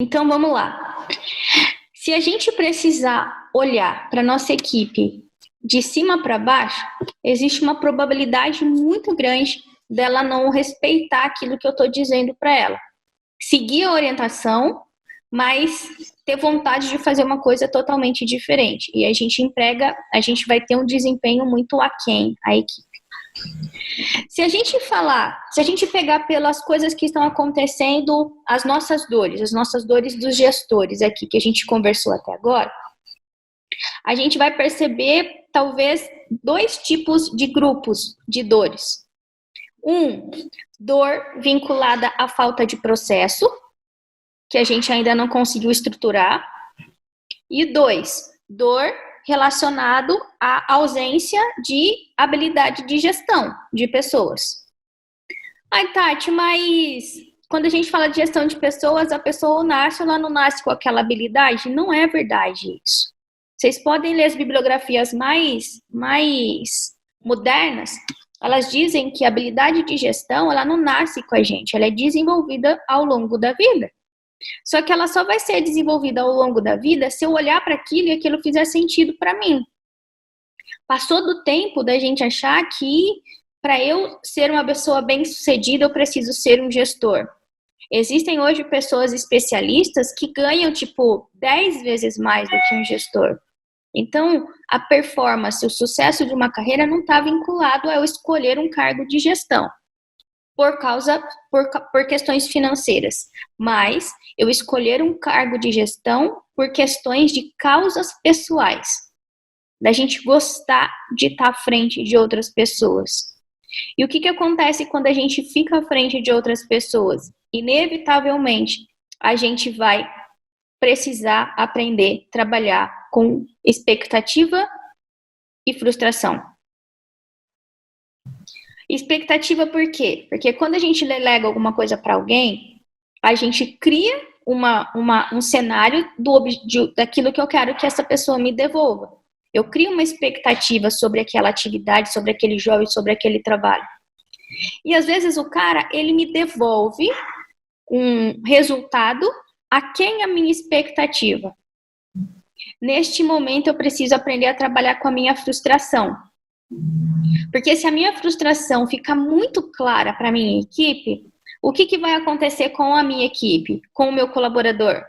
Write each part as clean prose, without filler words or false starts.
Então, vamos lá. Se a gente precisar olhar para nossa equipe de cima para baixo, existe uma probabilidade muito grande dela não respeitar aquilo que eu estou dizendo para ela. Seguir a orientação, mas ter vontade de fazer uma coisa totalmente diferente. E a gente vai ter um desempenho muito aquém a equipe. Se a gente pegar pelas coisas que estão acontecendo, as nossas dores dos gestores aqui, que a gente conversou até agora, a gente vai perceber, talvez, 2 tipos de grupos de dores. Dor vinculada à falta de processo, que a gente ainda não conseguiu estruturar. E 2, dor relacionado à ausência de habilidade de gestão de pessoas. Ai, Tati, mas quando a gente fala de gestão de pessoas, a pessoa nasce ou ela não nasce com aquela habilidade? Não é verdade isso. Vocês podem ler as bibliografias mais modernas, elas dizem que a habilidade de gestão, ela não nasce com a gente, ela é desenvolvida ao longo da vida. Só que ela só vai ser desenvolvida ao longo da vida se eu olhar para aquilo e aquilo fizer sentido para mim. Passou do tempo da gente achar que para eu ser uma pessoa bem-sucedida eu preciso ser um gestor. Existem hoje pessoas especialistas que ganham 10 vezes mais do que um gestor. Então, a performance, o sucesso de uma carreira não está vinculado a eu escolher um cargo de gestão por questões financeiras, mas eu escolher um cargo de gestão por questões de causas pessoais, da gente gostar de estar à frente de outras pessoas. E o que acontece quando a gente fica à frente de outras pessoas? Inevitavelmente, a gente vai precisar aprender a trabalhar com expectativa e frustração. Expectativa por quê? Porque quando a gente delega alguma coisa para alguém, a gente cria um cenário daquilo que eu quero que essa pessoa me devolva. Eu crio uma expectativa sobre aquela atividade, sobre aquele jovem, sobre aquele trabalho. E às vezes o cara, ele me devolve um resultado aquém a minha expectativa. Neste momento eu preciso aprender a trabalhar com a minha frustração. Porque se a minha frustração ficar muito clara para a minha equipe, o que vai acontecer com a minha equipe, com o meu colaborador?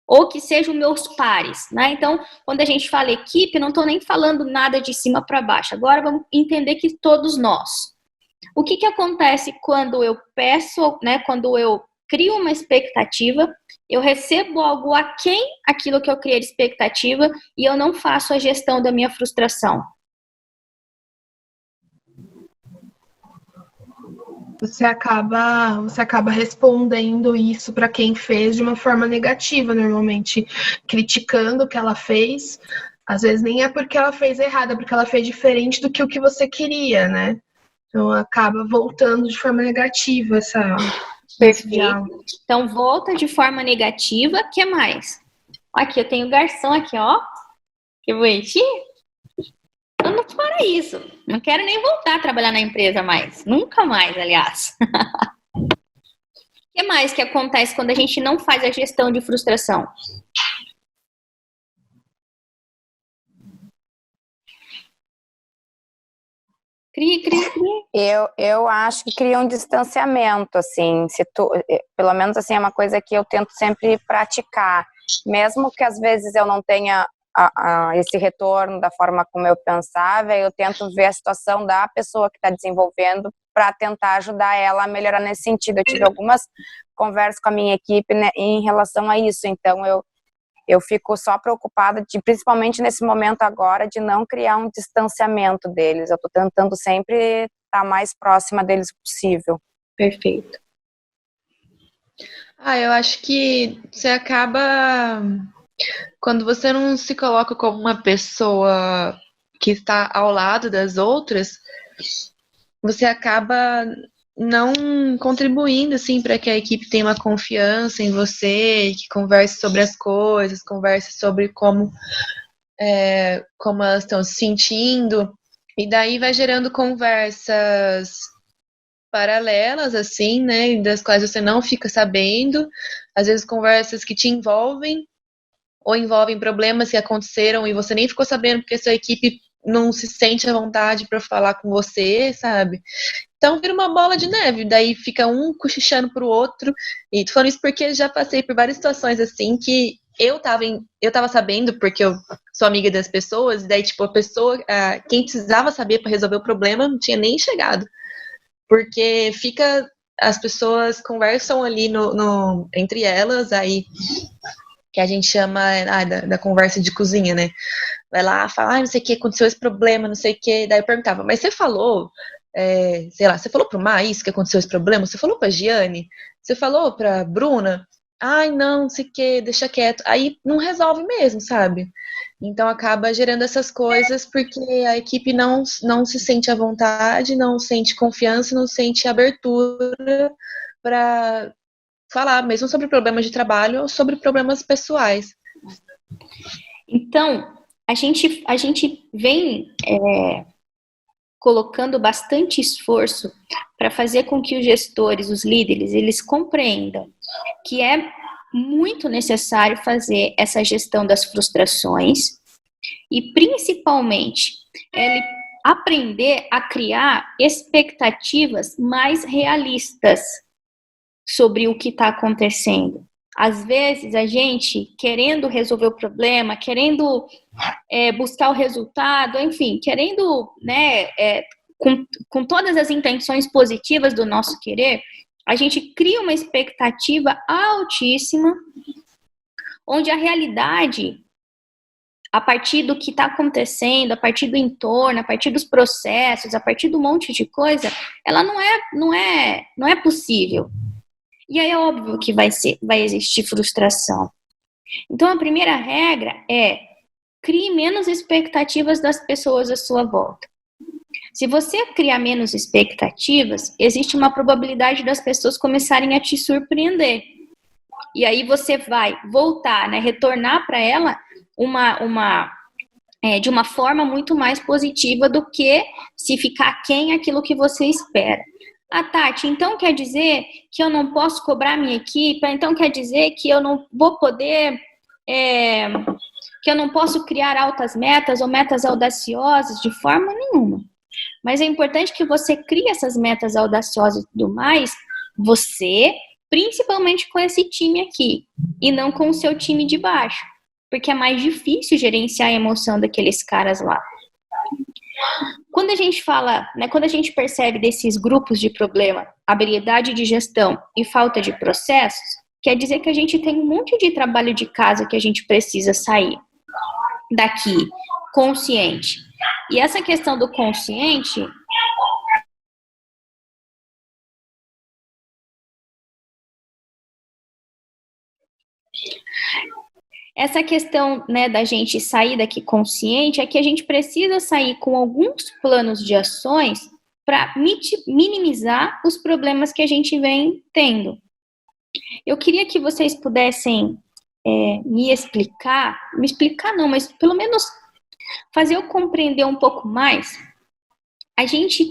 Ou que sejam meus pares, né? Então, quando a gente fala equipe, não estou nem falando nada de cima para baixo. Agora vamos entender que todos nós. O que acontece quando eu peço, né? Quando eu crio uma expectativa, eu recebo algo aquém aquilo que eu criei de expectativa e eu não faço a gestão da minha frustração. Você acaba respondendo isso para quem fez de uma forma negativa, normalmente criticando o que ela fez. Às vezes nem é porque ela fez errado, é porque ela fez diferente do que o que você queria, né? Então acaba voltando de forma negativa essa. Perfeito. Então volta de forma negativa. O que mais? Aqui eu tenho garçom aqui, ó. Que bonitinho. Eu não fora isso. Não quero nem voltar a trabalhar na empresa mais. Nunca mais, aliás. O que mais que acontece quando a gente não faz a gestão de frustração? Eu acho que cria um distanciamento, assim, pelo menos assim, é uma coisa que eu tento sempre praticar, mesmo que às vezes eu não tenha esse retorno da forma como eu pensava, eu tento ver a situação da pessoa que está desenvolvendo para tentar ajudar ela a melhorar nesse sentido. Eu tive algumas conversas com a minha equipe, né, em relação a isso, então eu fico só preocupada, principalmente nesse momento agora, de não criar um distanciamento deles. Eu estou tentando sempre estar mais próxima deles possível. Perfeito. Eu acho que você acaba... Quando você não se coloca como uma pessoa que está ao lado das outras, você acaba não contribuindo assim para que a equipe tenha uma confiança em você, que converse sobre as coisas, converse sobre como elas estão se sentindo, e daí vai gerando conversas paralelas, assim, né, das quais você não fica sabendo, às vezes conversas que te envolvem, ou envolvem problemas que aconteceram e você nem ficou sabendo porque sua equipe não se sente à vontade para falar com você, sabe? Então vira uma bola de neve, daí fica um cochichando pro outro. E tô falando isso porque já passei por várias situações assim que eu tava sabendo, porque eu sou amiga das pessoas, e daí, tipo, a pessoa, quem precisava saber para resolver o problema não tinha nem chegado. Porque as pessoas conversam ali entre elas, aí que a gente chama da conversa de cozinha, né? Vai lá, fala, não sei o que, aconteceu esse problema, não sei o que. Daí eu perguntava, mas você falou, sei lá, você falou pro Mar isso que aconteceu esse problema? Você falou pra Giane? Você falou pra Bruna? Ai, não sei o que, deixa quieto. Aí não resolve mesmo, sabe? Então acaba gerando essas coisas porque a equipe não se sente à vontade, não sente confiança, não sente abertura para falar mesmo sobre problemas de trabalho ou sobre problemas pessoais. Então, a gente vem colocando bastante esforço para fazer com que os gestores, os líderes, eles compreendam que é muito necessário fazer essa gestão das frustrações e, principalmente, ele aprender a criar expectativas mais realistas sobre o que está acontecendo. Às vezes, a gente, querendo resolver o problema, querendo buscar o resultado, enfim, querendo, né, com todas as intenções positivas do nosso querer, a gente cria uma expectativa altíssima, onde a realidade, a partir do que está acontecendo, a partir do entorno, a partir dos processos, a partir do monte de coisa, ela não é possível. E aí é óbvio que vai existir frustração. Então, a primeira regra é: crie menos expectativas das pessoas à sua volta. Se você criar menos expectativas, existe uma probabilidade das pessoas começarem a te surpreender. E aí você vai voltar, né, retornar para ela de uma forma muito mais positiva do que se ficar aquém aquilo que você espera. Tati, então quer dizer que eu não posso cobrar minha equipe? Então quer dizer que eu não vou poder, que eu não posso criar altas metas ou metas audaciosas? De forma nenhuma. Mas é importante que você crie essas metas audaciosas e tudo mais, você, principalmente com esse time aqui, e não com o seu time de baixo, porque é mais difícil gerenciar a emoção daqueles caras lá. Quando a gente fala, né, quando a gente percebe desses grupos de problema, habilidade de gestão e falta de processos, quer dizer que a gente tem um monte de trabalho de casa que a gente precisa sair daqui, consciente. E essa questão do consciente, essa questão, né, da gente sair daqui consciente é que a gente precisa sair com alguns planos de ações para minimizar os problemas que a gente vem tendo. Eu queria que vocês pudessem me explicar não, mas pelo menos fazer eu compreender um pouco mais. A gente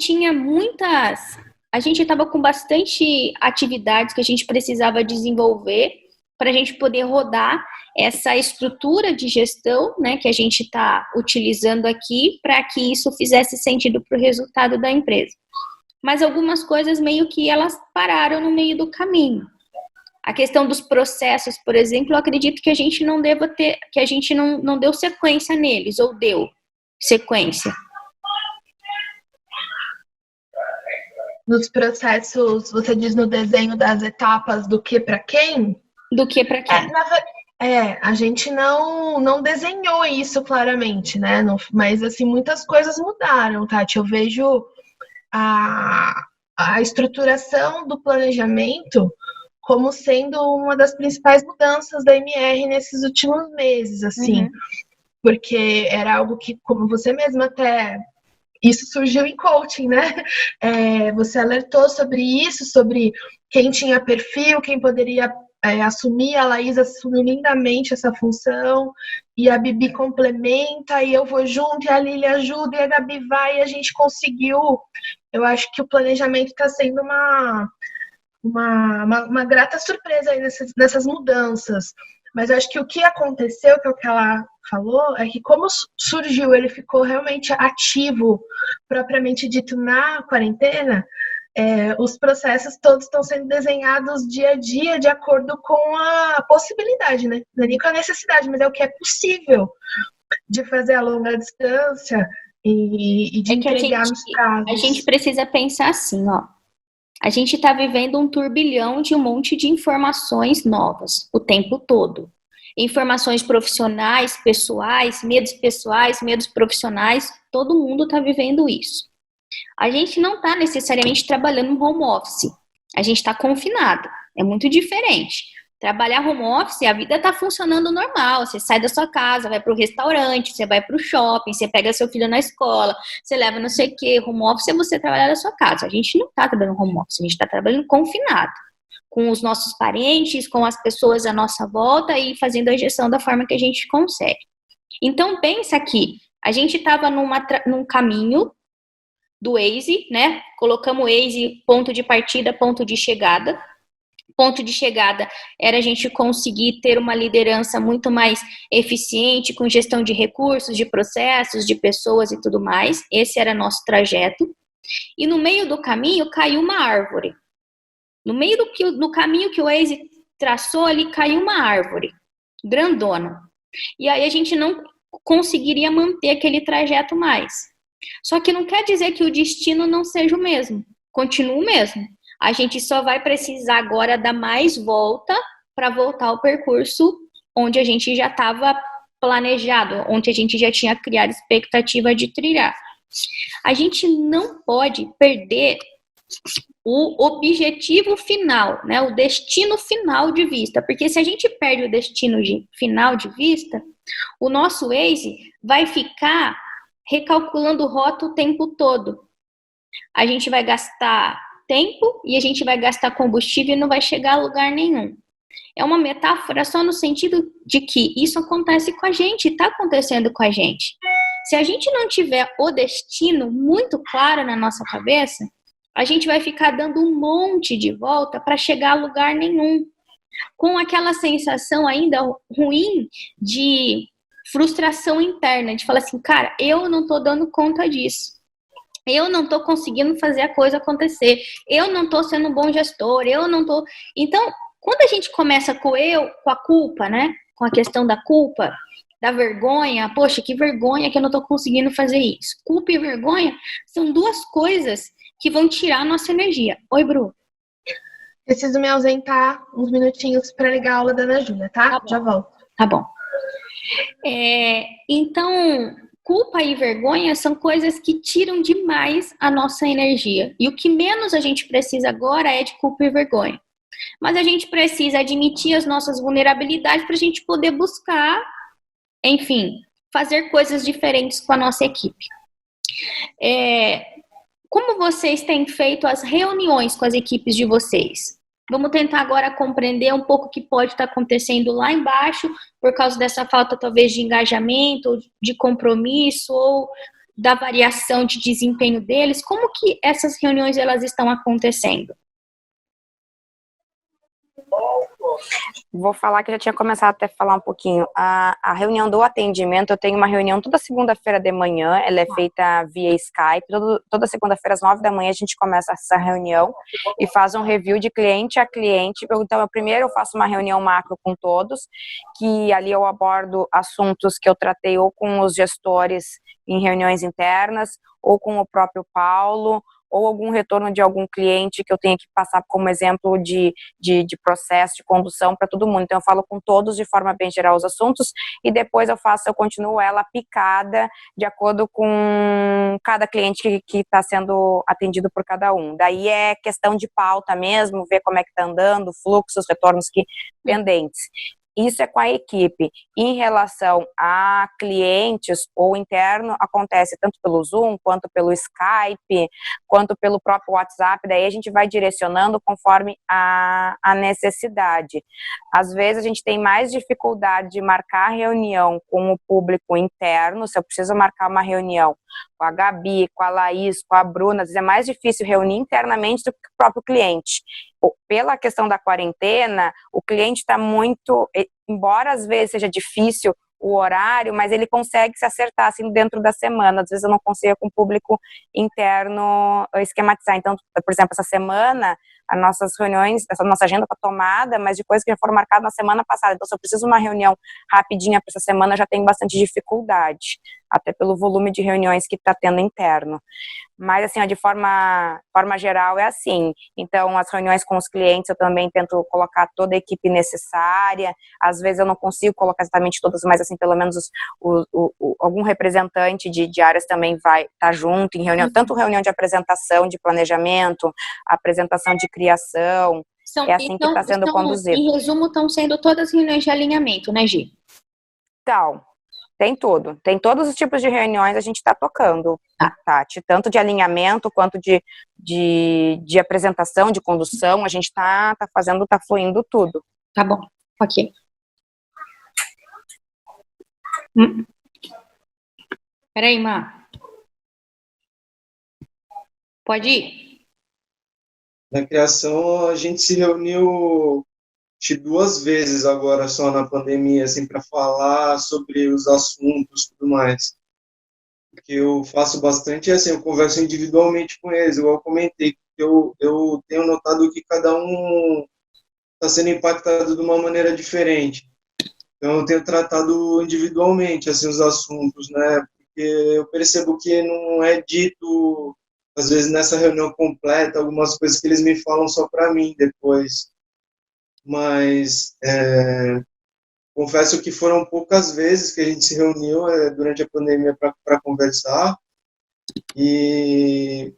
estava com bastante atividades que a gente precisava desenvolver para a gente poder rodar essa estrutura de gestão, né, que a gente está utilizando aqui para que isso fizesse sentido para o resultado da empresa. Mas algumas coisas meio que elas pararam no meio do caminho. A questão dos processos, por exemplo, eu acredito que a gente não deva ter, que a gente não deu sequência neles, ou deu sequência. Nos processos, você diz no desenho das etapas do que para quem? Do que para quem? A gente não desenhou isso claramente, né? Mas, assim, muitas coisas mudaram, Tati. Eu vejo a estruturação do planejamento como sendo uma das principais mudanças da MR nesses últimos meses, assim. Porque era algo que, como você mesma até... Isso surgiu em coaching, né? Você alertou sobre isso, sobre quem tinha perfil, quem poderia assumir, a Laís assumiu lindamente essa função, e a Bibi complementa, e eu vou junto, e a Lili ajuda, e a Gabi vai, e a gente conseguiu. Eu acho que o planejamento está sendo uma grata surpresa aí nessas mudanças. Mas eu acho que o que aconteceu, que é o que ela falou, é que como surgiu, ele ficou realmente ativo, propriamente dito, na quarentena. Os processos todos estão sendo desenhados dia a dia de acordo com a possibilidade, né? Não é nem com a necessidade, mas é o que é possível de fazer a longa distância e de entregar nos prazos. A gente precisa pensar assim, ó. A gente está vivendo um turbilhão de um monte de informações novas o tempo todo. Informações profissionais, pessoais, medos profissionais, todo mundo está vivendo isso. A gente não está necessariamente trabalhando no home office. A gente está confinado. É muito diferente. Trabalhar home office, a vida está funcionando normal. Você sai da sua casa, vai para o restaurante, você vai para o shopping, você pega seu filho na escola, você leva não sei o quê. Home office é você trabalhar da sua casa. A gente não está trabalhando home office, a gente está trabalhando confinado. Com os nossos parentes, com as pessoas à nossa volta e fazendo a gestão da forma que a gente consegue. Então, pensa que a gente estava num caminho do Waze, né? Colocamos o Waze ponto de partida, ponto de chegada. Ponto de chegada era a gente conseguir ter uma liderança muito mais eficiente, com gestão de recursos, de processos, de pessoas e tudo mais. Esse era nosso trajeto. E no meio do caminho caiu uma árvore. No meio do caminho que o Waze traçou ali, caiu uma árvore grandona. E aí a gente não conseguiria manter aquele trajeto mais. Só que não quer dizer que o destino não seja o mesmo. Continua o mesmo. A gente só vai precisar agora dar mais volta para voltar ao percurso onde a gente já estava planejado, onde a gente já tinha criado expectativa de trilhar. A gente não pode perder o objetivo final, né, o destino final de vista, porque se a gente perde o destino final de vista, o nosso Waze vai ficar recalculando rota o tempo todo. A gente vai gastar tempo e a gente vai gastar combustível e não vai chegar a lugar nenhum. É uma metáfora só no sentido de que isso acontece com a gente, está acontecendo com a gente. Se a gente não tiver o destino muito claro na nossa cabeça, a gente vai ficar dando um monte de volta para chegar a lugar nenhum, com aquela sensação ainda ruim de frustração interna, de falar assim, cara, eu não tô dando conta disso. Eu não tô conseguindo fazer a coisa acontecer. Eu não tô sendo um bom gestor. Eu não tô... Então, quando a gente começa com a culpa, né? Com a questão da culpa, da vergonha. Poxa, que vergonha que eu não tô conseguindo fazer isso. Culpa e vergonha são duas coisas que vão tirar a nossa energia. Oi, Bru. Preciso me ausentar uns minutinhos para ligar a aula da Ana Júlia, tá? Já volto. Tá bom. Então, culpa e vergonha são coisas que tiram demais a nossa energia. E o que menos a gente precisa agora é de culpa e vergonha. Mas a gente precisa admitir as nossas vulnerabilidades para a gente poder buscar, enfim, fazer coisas diferentes com a nossa equipe. Como vocês têm feito as reuniões com as equipes de vocês? Vamos tentar agora compreender um pouco o que pode estar acontecendo lá embaixo, por causa dessa falta talvez de engajamento, de compromisso ou da variação de desempenho deles. Como que essas reuniões elas estão acontecendo? Vou falar que eu já tinha começado até a falar um pouquinho. A reunião do atendimento, eu tenho uma reunião toda segunda-feira de manhã, ela é feita via Skype, toda segunda-feira às 9 da manhã a gente começa essa reunião e faz um review de cliente a cliente. Então, primeiro eu faço uma reunião macro com todos, que ali eu abordo assuntos que eu tratei ou com os gestores em reuniões internas, ou com o próprio Paulo, ou algum retorno de algum cliente que eu tenha que passar como exemplo de processo, de condução para todo mundo. Então, eu falo com todos de forma bem geral os assuntos e depois eu continuo ela picada de acordo com cada cliente que está sendo atendido por cada um. Daí é questão de pauta mesmo, ver como é que está andando, fluxos, retornos pendentes. isso é com a equipe. Em relação a clientes ou interno, acontece tanto pelo Zoom, quanto pelo Skype, quanto pelo próprio WhatsApp, daí a gente vai direcionando conforme a necessidade. Às vezes a gente tem mais dificuldade de marcar reunião com o público interno, se eu preciso marcar uma reunião com a Gabi, com a Laís, com a Bruna, às vezes é mais difícil reunir internamente do que o próprio cliente. Pela questão da quarentena, o cliente está muito, embora às vezes seja difícil o horário, mas ele consegue se acertar assim dentro da semana. Às vezes eu não consigo com o público interno esquematizar. Então, por exemplo, essa semana, as nossas reuniões, essa nossa agenda está tomada, mas de coisas que já foram marcadas na semana passada. Então, se eu preciso de uma reunião rapidinha para essa semana, já tenho bastante dificuldade, até pelo volume de reuniões que está tendo interno. Mas, assim, ó, de forma geral é assim. Então, as reuniões com os clientes, eu também tento colocar toda a equipe necessária. Às vezes eu não consigo colocar exatamente todas, mas, assim, pelo menos algum representante de áreas também vai estar junto em reunião, tanto reunião de apresentação, de planejamento, apresentação de criação. É assim que está sendo conduzido. Em resumo, estão sendo todas reuniões de alinhamento, né, Gi? Então, tem tudo. Tem todos os tipos de reuniões a gente está tocando, Tati. Tanto de alinhamento quanto de apresentação, de condução. A gente está fazendo, está fluindo tudo. Tá bom, ok. Peraí, Má. Pode ir? Na criação, a gente se reuniu acho que 2 vezes agora só na pandemia, assim, para falar sobre os assuntos e tudo mais. O que eu faço bastante é assim, eu converso individualmente com eles, igual eu comentei, eu tenho notado que cada um está sendo impactado de uma maneira diferente. Então, eu tenho tratado individualmente, assim, os assuntos, né? Porque eu percebo que não é dito, às vezes, nessa reunião completa, algumas coisas que eles me falam só para mim depois. Mas confesso que foram poucas vezes que a gente se reuniu durante a pandemia para conversar, e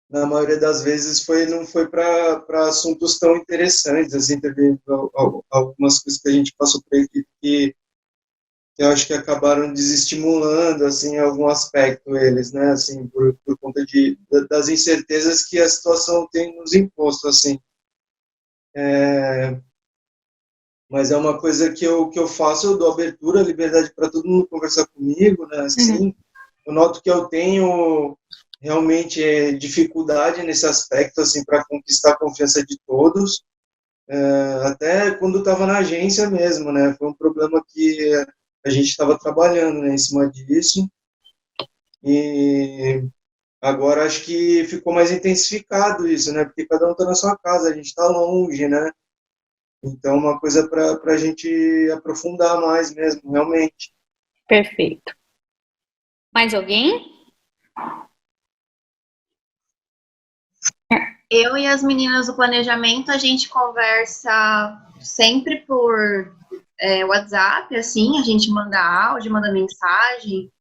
na maioria das vezes não foi para assuntos tão interessantes, assim, teve algumas coisas que a gente passou por aqui que eu acho que acabaram desestimulando, assim, em algum aspecto eles, né, assim, por conta das incertezas que a situação tem nos imposto, assim. Mas é uma coisa que eu faço, eu dou abertura, liberdade para todo mundo conversar comigo, né, assim. Eu noto que eu tenho realmente dificuldade nesse aspecto, assim, para conquistar a confiança de todos, até quando eu estava na agência mesmo, né, foi um problema que a gente estava trabalhando, né, em cima disso, e agora acho que ficou mais intensificado isso, né, porque cada um está na sua casa, a gente está longe, né, então uma coisa para a gente aprofundar mais mesmo, realmente. Perfeito. Mais alguém? Eu e as meninas do planejamento, a gente conversa sempre por WhatsApp, assim, a gente manda áudio, manda mensagem,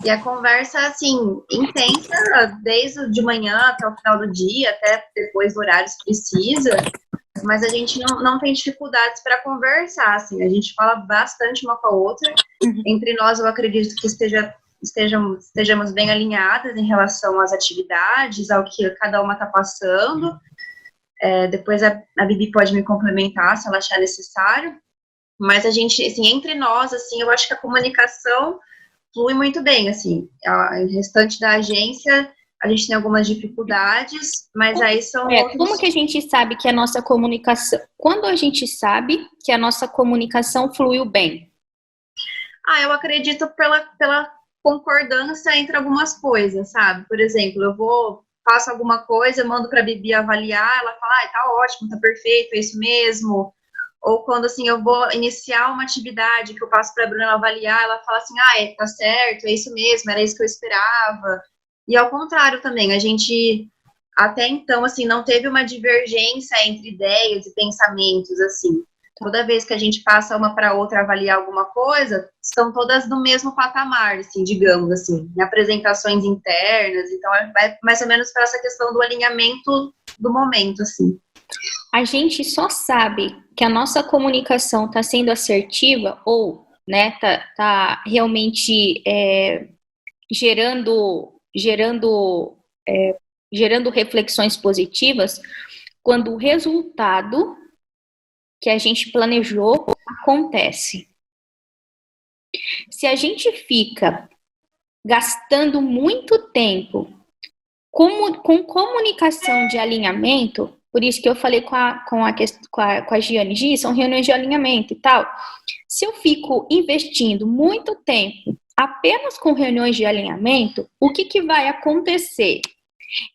e a conversa, assim, intensa, desde de manhã até o final do dia, até depois do horário se precisa, mas a gente não tem dificuldades para conversar, assim, a gente fala bastante uma com a outra. Entre nós, eu acredito que estejamos bem alinhadas em relação às atividades, ao que cada uma está passando. Depois a Bibi pode me complementar se ela achar necessário, mas a gente, assim, entre nós, assim, eu acho que a comunicação flui muito bem, assim, o restante da agência, a gente tem algumas dificuldades, mas aí são outros... Como que a gente sabe que a nossa comunicação... Quando a gente sabe que a nossa comunicação fluiu bem? Eu acredito pela concordância entre algumas coisas, sabe? Por exemplo, faço alguma coisa, mando para a Bibi avaliar, ela fala, tá ótimo, tá perfeito, é isso mesmo. Ou quando, assim, eu vou iniciar uma atividade que eu passo para a Bruna avaliar, ela fala assim, tá certo, é isso mesmo, era isso que eu esperava. E ao contrário também, a gente, até então, assim, não teve uma divergência entre ideias e pensamentos, assim. Toda vez que a gente passa uma para outra avaliar alguma coisa, são todas no mesmo patamar, assim, digamos assim, em apresentações internas. Então, vai mais ou menos para essa questão do alinhamento do momento, assim. a gente só sabe que a nossa comunicação está sendo assertiva ou, né, tá realmente gerando reflexões positivas quando o resultado que a gente planejou acontece. Se a gente fica gastando muito tempo com comunicação de alinhamento, por isso que eu falei com a Giane G, são reuniões de alinhamento e tal. Se eu fico investindo muito tempo apenas com reuniões de alinhamento, o que vai acontecer?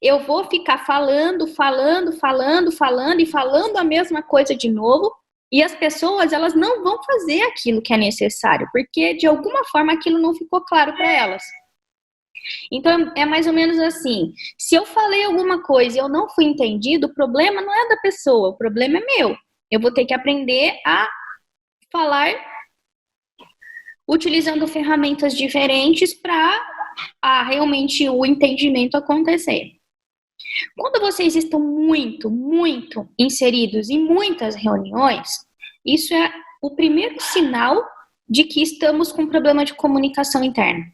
Eu vou ficar falando e falando a mesma coisa de novo, e as pessoas, elas não vão fazer aquilo que é necessário, porque de alguma forma aquilo não ficou claro para elas. Então, é mais ou menos assim, se eu falei alguma coisa e eu não fui entendido, o problema não é da pessoa, o problema é meu. Eu vou ter que aprender a falar utilizando ferramentas diferentes para realmente o entendimento acontecer. Quando vocês estão muito inseridos em muitas reuniões, isso é o primeiro sinal de que estamos com problema de comunicação interna.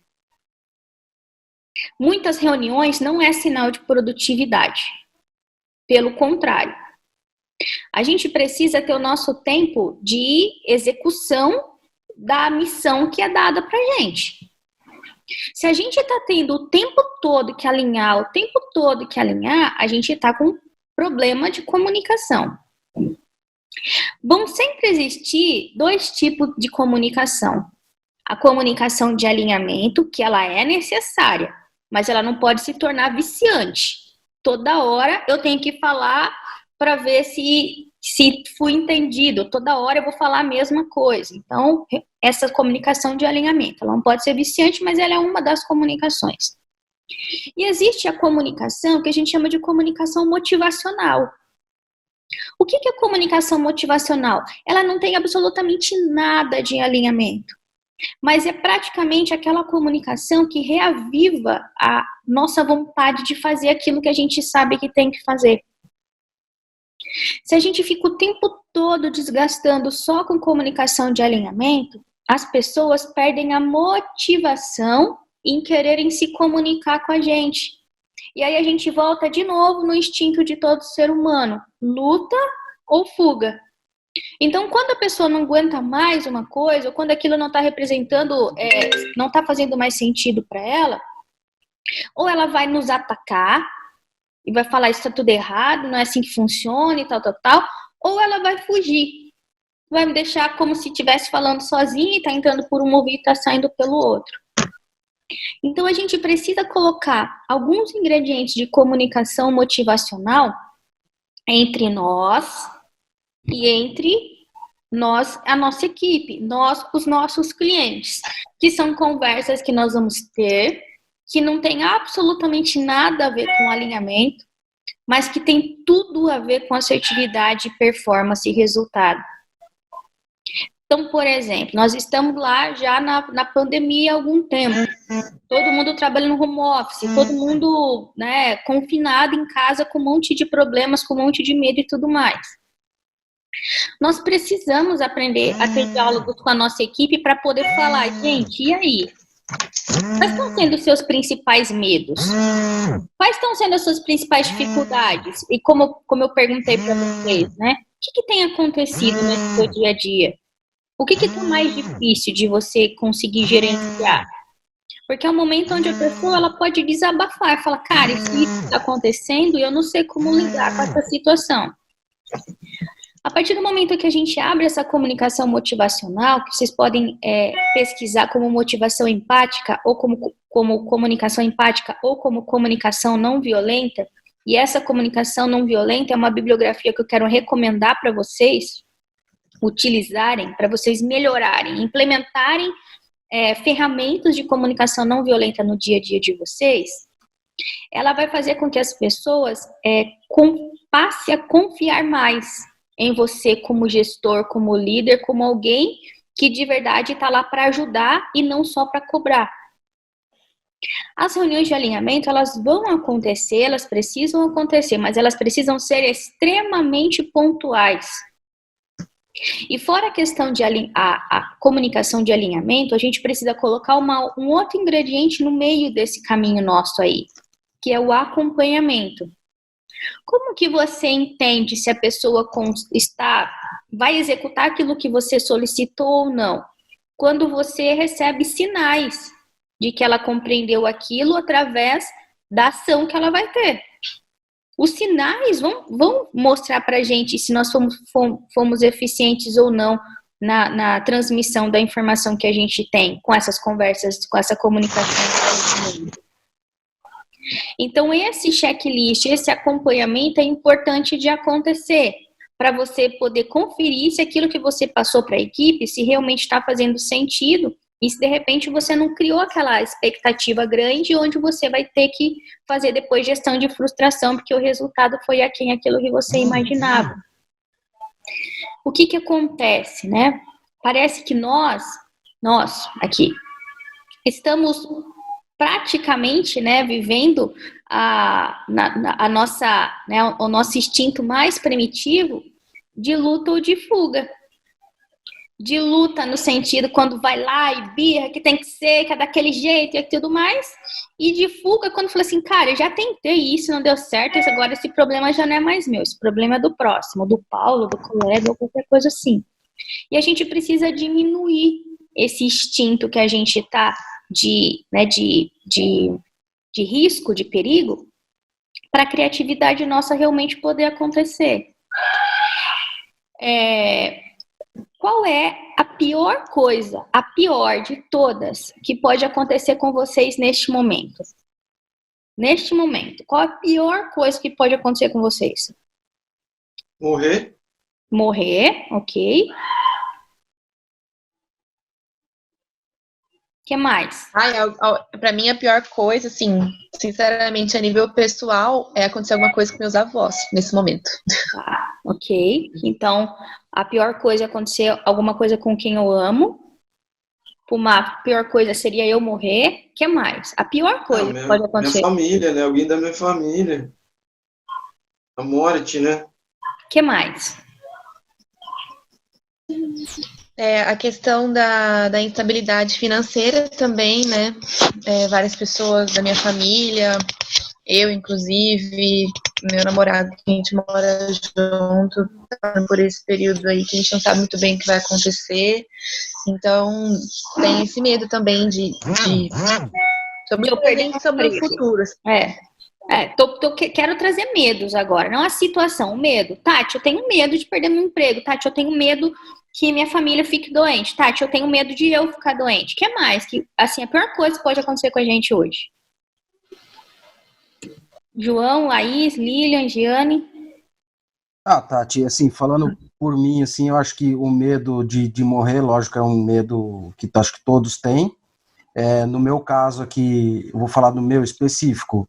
Muitas reuniões não é sinal de produtividade. Pelo contrário. A gente precisa ter o nosso tempo de execução da missão que é dada pra gente. Se a gente está tendo o tempo todo que alinhar, a gente está com problema de comunicação. Vão sempre existir dois tipos de comunicação. A comunicação de alinhamento, que ela é necessária, mas ela não pode se tornar viciante. Toda hora eu tenho que falar para ver se fui entendido. Toda hora eu vou falar a mesma coisa. Então, essa comunicação de alinhamento, ela não pode ser viciante, mas ela é uma das comunicações. E existe a comunicação que a gente chama de comunicação motivacional. O que é comunicação motivacional? Ela não tem absolutamente nada de alinhamento, mas é praticamente aquela comunicação que reaviva a nossa vontade de fazer aquilo que a gente sabe que tem que fazer. Se a gente fica o tempo todo desgastando só com comunicação de alinhamento, as pessoas perdem a motivação em quererem se comunicar com a gente. E aí a gente volta de novo no instinto de todo ser humano, luta ou fuga. Então, quando a pessoa não aguenta mais uma coisa, ou quando aquilo não está representando, não está fazendo mais sentido para ela, ou ela vai nos atacar, e vai falar isso tá tudo errado, não é assim que funciona e tal, ou ela vai fugir, vai me deixar como se estivesse falando sozinha e tá entrando por um ouvido e tá saindo pelo outro. Então a gente precisa colocar alguns ingredientes de comunicação motivacional entre nós e entre nós, a nossa equipe, nós, os nossos clientes, que são conversas que nós vamos ter, que não tem absolutamente nada a ver com alinhamento, mas que tem tudo a ver com assertividade, performance e resultado. Então, por exemplo, nós estamos lá já na pandemia há algum tempo, todo mundo trabalhando no home office, todo mundo, né, confinado em casa com um monte de problemas, com um monte de medo e tudo mais. Nós precisamos aprender a ter diálogos com a nossa equipe para poder falar, gente, e aí? Quais estão sendo os seus principais medos? Quais estão sendo as suas principais dificuldades? E como eu perguntei para vocês, né? O que tem acontecido nesse seu dia a dia? O que está mais difícil de você conseguir gerenciar? Porque é um momento onde a pessoa ela pode desabafar, falar, cara, isso está acontecendo e eu não sei como lidar com essa situação. A partir do momento que a gente abre essa comunicação motivacional, que vocês podem pesquisar como motivação empática, ou como comunicação empática, ou como comunicação não violenta, e essa comunicação não violenta é uma bibliografia que eu quero recomendar para vocês utilizarem, para vocês melhorarem, implementarem ferramentas de comunicação não violenta no dia a dia de vocês. Ela vai fazer com que as pessoas passem a confiar mais em você como gestor, como líder, como alguém que de verdade está lá para ajudar e não só para cobrar. As reuniões de alinhamento, elas vão acontecer, elas precisam acontecer, mas elas precisam ser extremamente pontuais. E fora a questão de a comunicação de alinhamento, a gente precisa colocar um outro ingrediente no meio desse caminho nosso aí, que é o acompanhamento. Como que você entende se a pessoa vai executar aquilo que você solicitou ou não? Quando você recebe sinais de que ela compreendeu aquilo através da ação que ela vai ter. Os sinais vão mostrar para a gente se nós fomos eficientes ou não na transmissão da informação que a gente tem com essas conversas, com essa comunicação. Então, esse checklist, esse acompanhamento é importante de acontecer para você poder conferir se aquilo que você passou para a equipe, se realmente está fazendo sentido e se de repente você não criou aquela expectativa grande onde você vai ter que fazer depois gestão de frustração porque o resultado foi aquém aquilo que você imaginava. O que acontece, né? Parece que nós aqui, estamos praticamente, né, vivendo o nosso instinto mais primitivo de luta ou de fuga. De luta no sentido quando vai lá e birra, que tem que ser, que é daquele jeito e tudo mais. E de fuga quando fala assim, cara, eu já tentei isso, não deu certo, agora esse problema já não é mais meu, esse problema é do próximo, do Paulo, do colega, ou qualquer coisa assim. E a gente precisa diminuir esse instinto que a gente tá de risco, de perigo, para a criatividade nossa realmente poder acontecer. Qual é a pior coisa, a pior de todas, que pode acontecer com vocês neste momento? Neste momento, qual a pior coisa que pode acontecer com vocês? Morrer. Morrer, ok. O que mais? Pra mim, a pior coisa, assim, sinceramente, a nível pessoal, é acontecer alguma coisa com meus avós, nesse momento. Tá, ok. Então, a pior coisa é acontecer alguma coisa com quem eu amo. A pior coisa seria eu morrer. O que mais? A pior coisa que pode acontecer. Minha família, né? Alguém da minha família. A morte, né? O que mais? A questão da instabilidade financeira também, né? Várias pessoas da minha família, eu, inclusive, meu namorado, que a gente mora junto, por esse período aí que a gente não sabe muito bem o que vai acontecer. Então, tem esse medo também sobre o presente e sobre o futuro. Quero trazer medos agora, não a situação, o medo. Tati, eu tenho medo de perder meu emprego. Tati, eu tenho medo que minha família fique doente. Tati, eu tenho medo de eu ficar doente. O que mais? Assim, a pior coisa que pode acontecer com a gente hoje. João, Laís, Lilian, Giane. Tati, assim, falando por mim, assim, eu acho que o medo de morrer, lógico, é um medo que acho que todos têm. No meu caso aqui, eu vou falar do meu específico,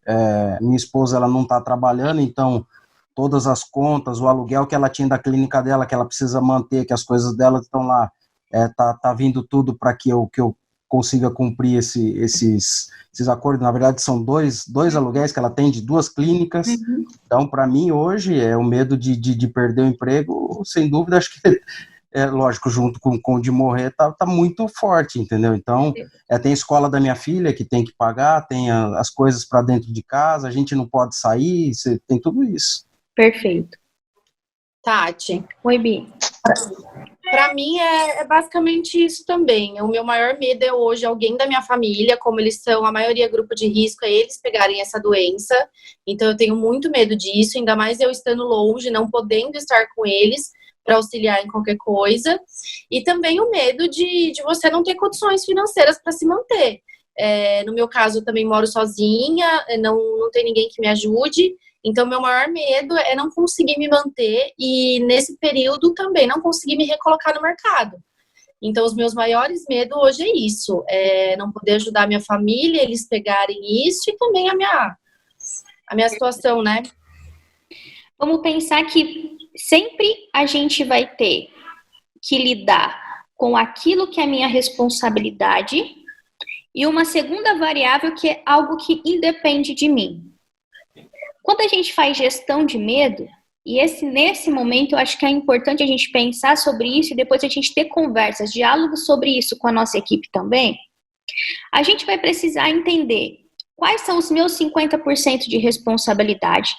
minha esposa, ela não está trabalhando, então todas as contas, o aluguel que ela tinha da clínica dela, que ela precisa manter, que as coisas dela estão lá, tá vindo tudo para que eu consiga cumprir esses acordos. Na verdade, são dois aluguéis que ela tem de 2 clínicas. Uhum. Então, para mim, hoje, o medo de perder o emprego, sem dúvida, acho que lógico, junto com o de morrer, tá muito forte, entendeu? Então, tem a escola da minha filha que tem que pagar, tem as coisas para dentro de casa, a gente não pode sair, tem tudo isso. Perfeito. Tati. Oi, Bi. Para mim é basicamente isso também. O meu maior medo é hoje alguém da minha família, como eles são, a maioria grupo de risco, é eles pegarem essa doença. Então eu tenho muito medo disso, ainda mais eu estando longe, não podendo estar com eles para auxiliar em qualquer coisa. E também o medo de você não ter condições financeiras para se manter. No meu caso, eu também moro sozinha, não tem ninguém que me ajude. Então, meu maior medo é não conseguir me manter e, nesse período, também não conseguir me recolocar no mercado. Então, os meus maiores medos hoje é isso. Não poder ajudar a minha família, eles pegarem isso e também a minha situação, né? Vamos pensar que sempre a gente vai ter que lidar com aquilo que é minha responsabilidade e uma segunda variável que é algo que independe de mim. Quando a gente faz gestão de medo, e nesse momento eu acho que é importante a gente pensar sobre isso e depois a gente ter conversas, diálogos sobre isso com a nossa equipe também, a gente vai precisar entender quais são os meus 50% de responsabilidade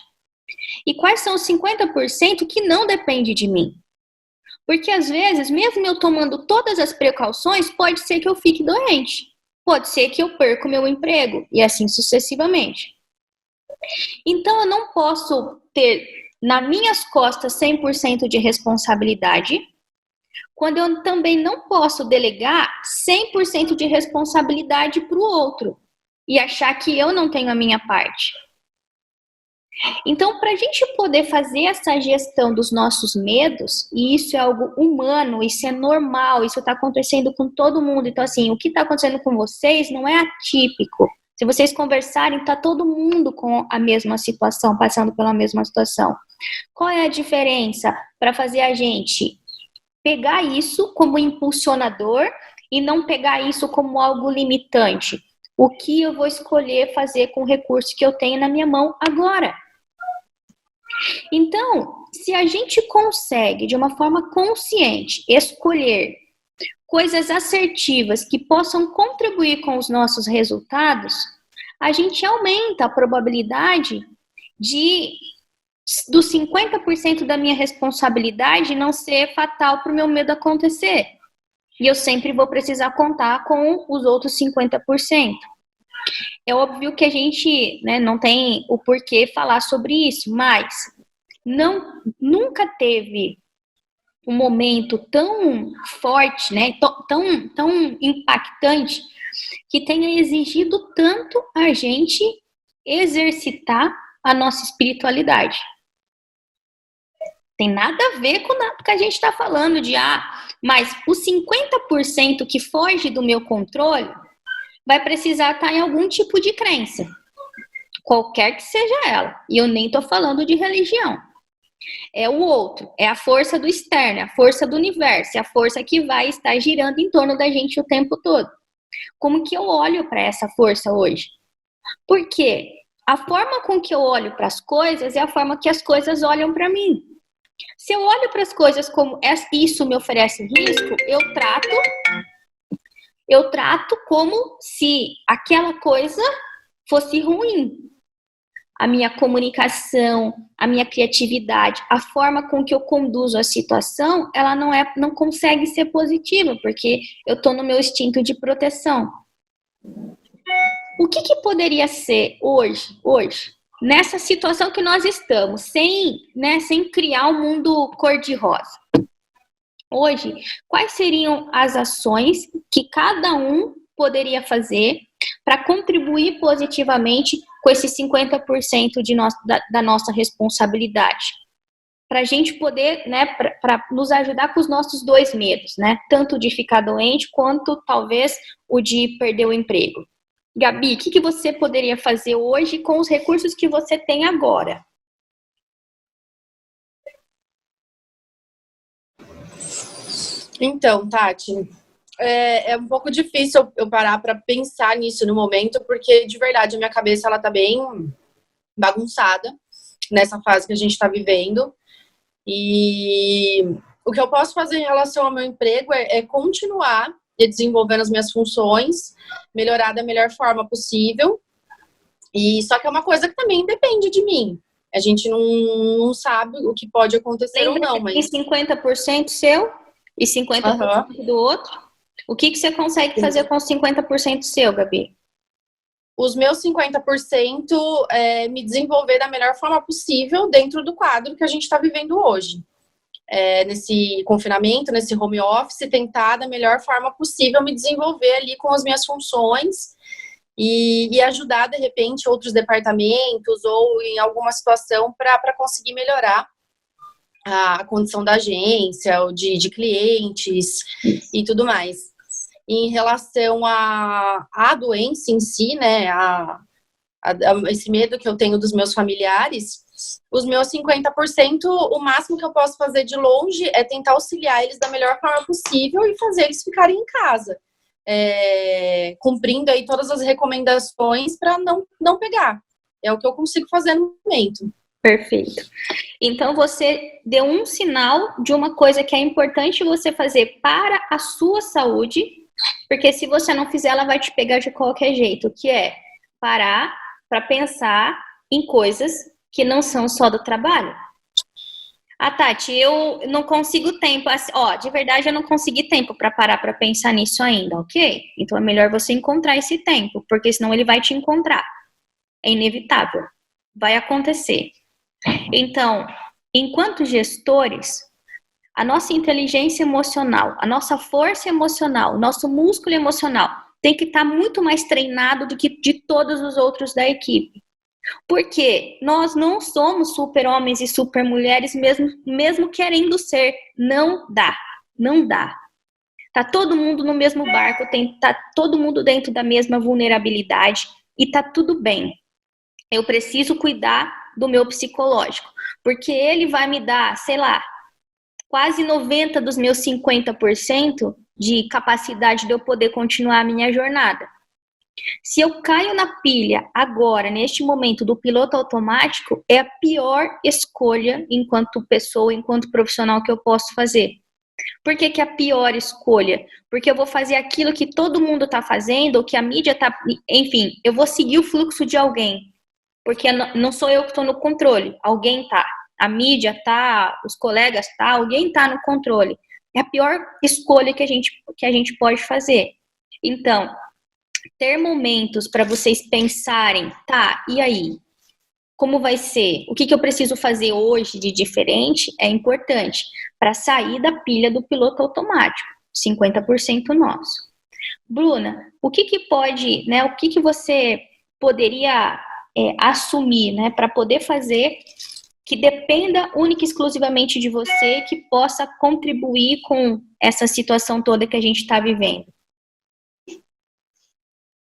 e quais são os 50% que não depende de mim. Porque às vezes, mesmo eu tomando todas as precauções, pode ser que eu fique doente, pode ser que eu perca o meu emprego e assim sucessivamente. Então eu não posso ter nas minhas costas 100% de responsabilidade, quando eu também não posso delegar 100% de responsabilidade para o outro e achar que eu não tenho a minha parte. Então, para a gente poder fazer essa gestão dos nossos medos, e isso é algo humano, isso é normal, isso está acontecendo com todo mundo. Então, assim, o que está acontecendo com vocês não é atípico. Se vocês conversarem, está todo mundo com a mesma situação, passando pela mesma situação. Qual é a diferença para fazer a gente pegar isso como impulsionador e não pegar isso como algo limitante? O que eu vou escolher fazer com o recurso que eu tenho na minha mão agora? Então, se a gente consegue, de uma forma consciente, escolher coisas assertivas que possam contribuir com os nossos resultados, a gente aumenta a probabilidade dos 50% da minha responsabilidade não ser fatal para o meu medo acontecer. E eu sempre vou precisar contar com os outros 50%. É óbvio que a gente, né, não tem o porquê falar sobre isso, mas nunca teve um momento tão forte, né, tão impactante, que tenha exigido tanto a gente exercitar a nossa espiritualidade. Tem nada a ver com o que a gente está falando de, mas os 50% que foge do meu controle vai precisar estar em algum tipo de crença, qualquer que seja ela. E eu nem estou falando de religião. É o outro, é a força do externo, é a força do universo, é a força que vai estar girando em torno da gente o tempo todo. Como que eu olho para essa força hoje? Porque a forma com que eu olho para as coisas é a forma que as coisas olham para mim. Se eu olho para as coisas como isso me oferece risco, eu trato como se aquela coisa fosse ruim. A minha comunicação, a minha criatividade, a forma com que eu conduzo a situação, ela não consegue ser positiva, porque eu estou no meu instinto de proteção. O que poderia ser hoje, nessa situação que nós estamos, sem criar um mundo cor-de-rosa? Hoje, quais seriam as ações que cada um poderia fazer para contribuir positivamente com esses 50% da nossa responsabilidade? Para a gente poder, né, para nos ajudar com os nossos dois medos, né? Tanto de ficar doente, quanto talvez o de perder o emprego. Gabi, o que você poderia fazer hoje com os recursos que você tem agora? Então, Tati, é um pouco difícil eu parar para pensar nisso no momento, porque de verdade a minha cabeça ela tá bem bagunçada nessa fase que a gente está vivendo. E o que eu posso fazer em relação ao meu emprego é continuar desenvolvendo as minhas funções, melhorar da melhor forma possível. E só que é uma coisa que também depende de mim. A gente não sabe o que pode acontecer ou não, mas 50% seu e 50% do outro. O que você consegue fazer com os 50% seu, Gabi? Os meus 50% é me desenvolver da melhor forma possível dentro do quadro que a gente está vivendo hoje. Nesse confinamento, nesse home office, tentar da melhor forma possível me desenvolver ali com as minhas funções e ajudar, de repente, outros departamentos ou em alguma situação para conseguir melhorar a condição da agência, ou de clientes e tudo mais. Em relação à doença em si, né, esse medo que eu tenho dos meus familiares, os meus 50%, o máximo que eu posso fazer de longe é tentar auxiliar eles da melhor forma possível e fazer eles ficarem em casa. cumprindo aí todas as recomendações para não pegar. É o que eu consigo fazer no momento. Perfeito. Então, você deu um sinal de uma coisa que é importante você fazer para a sua saúde, porque se você não fizer, ela vai te pegar de qualquer jeito, que é parar para pensar em coisas que não são só do trabalho. Tati, eu não consigo tempo, de verdade eu não consegui tempo para parar para pensar nisso ainda, ok? Então é melhor você encontrar esse tempo, porque senão ele vai te encontrar. É inevitável. Vai acontecer. Então, enquanto gestores, a nossa inteligência emocional, a nossa força emocional, o nosso músculo emocional tem que estar muito mais treinado do que de todos os outros da equipe. Porque nós não somos super-homens e super-mulheres mesmo querendo ser. Não dá. Não dá. Tá todo mundo no mesmo barco, tá todo mundo dentro da mesma vulnerabilidade e tá tudo bem. Eu preciso cuidar do meu psicológico, porque ele vai me dar, sei lá, quase 90% dos meus 50% de capacidade de eu poder continuar a minha jornada. Se eu caio na pilha agora, neste momento do piloto automático, é a pior escolha enquanto pessoa, enquanto profissional que eu posso fazer. Por que que é a pior escolha? Porque eu vou fazer aquilo que todo mundo está fazendo, ou que a mídia está... Enfim, eu vou seguir o fluxo de alguém. Porque não sou eu que estou no controle, alguém tá. A mídia tá, os colegas tá, alguém tá no controle. É a pior escolha que a gente pode fazer. Então, ter momentos para vocês pensarem, tá, e aí? Como vai ser? O que eu preciso fazer hoje de diferente é importante para sair da pilha do piloto automático, 50% nosso. Bruna, o que pode, né, o que você poderia assumir, né, para poder fazer que dependa única e exclusivamente de você, que possa contribuir com essa situação toda que a gente está vivendo?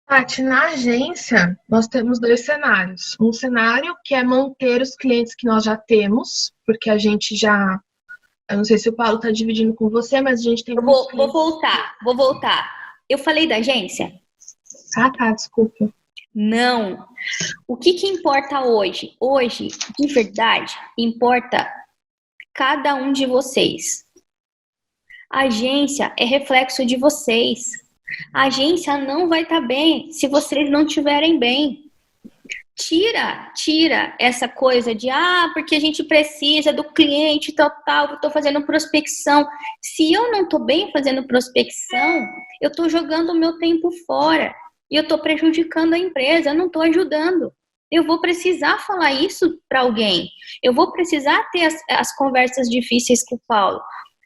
Paty, na agência, nós temos 2 cenários. Um cenário que é manter os clientes que nós já temos, porque a gente já... Eu não sei se o Paulo está dividindo com você, mas a gente tem... Vou voltar. Eu falei da agência? Tá, desculpa. Não. O que importa hoje? Hoje, de verdade, importa cada um de vocês. A agência é reflexo de vocês. A agência não vai estar bem se vocês não estiverem bem. Tira essa coisa de, porque a gente precisa do cliente total, eu estou fazendo prospecção. Se eu não estou bem fazendo prospecção, eu estou jogando o meu tempo fora. E eu estou prejudicando a empresa, eu não estou ajudando. Eu vou precisar falar isso para alguém. Eu vou precisar ter as conversas difíceis com o Paulo.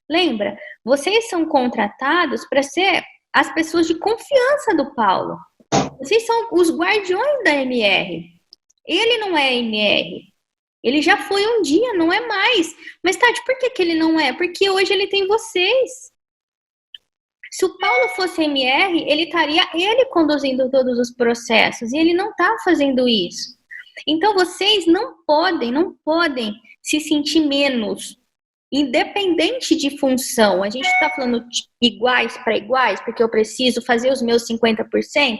Lembra, vocês são contratados para ser as pessoas de confiança do Paulo. Vocês são os guardiões da MR. Ele não é MR. Ele já foi um dia, não é mais. Mas, Tati, por que ele não é? Porque hoje ele tem vocês. Se o Paulo fosse MR, ele estaria conduzindo todos os processos. E ele não está fazendo isso. Então, vocês não podem se sentir menos. Independente de função. A gente está falando de iguais para iguais, porque eu preciso fazer os meus 50%.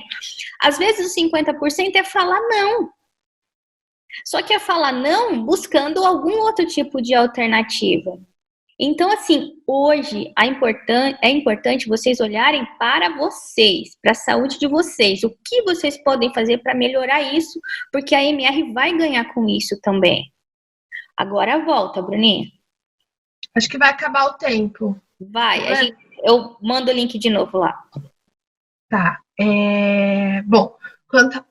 Às vezes, os 50% é falar não. Só que é falar não buscando algum outro tipo de alternativa. Então, assim, hoje é importante vocês olharem para vocês, para a saúde de vocês. O que vocês podem fazer para melhorar isso, porque a MR vai ganhar com isso também. Agora volta, Bruninha. Acho que vai acabar o tempo. Vai, eu mando o link de novo lá. Tá. Bom, quanto à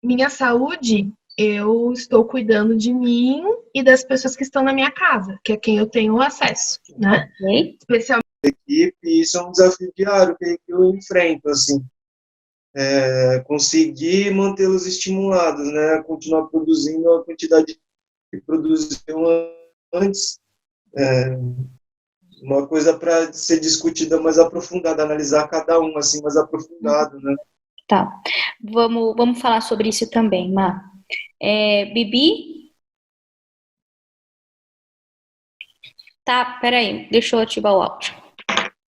minha saúde, eu estou cuidando de mim e das pessoas que estão na minha casa, que é quem eu tenho acesso, né? Okay. Especialmente equipe, isso é um desafio diário que eu enfrento, assim. Conseguir mantê-los estimulados, né? Continuar produzindo a quantidade que produziam antes. Uma coisa para ser discutida mais aprofundada, analisar cada um assim mais aprofundado, né? Tá. Vamos falar sobre isso também, Má. Bibi? Tá, peraí, deixa eu ativar o áudio.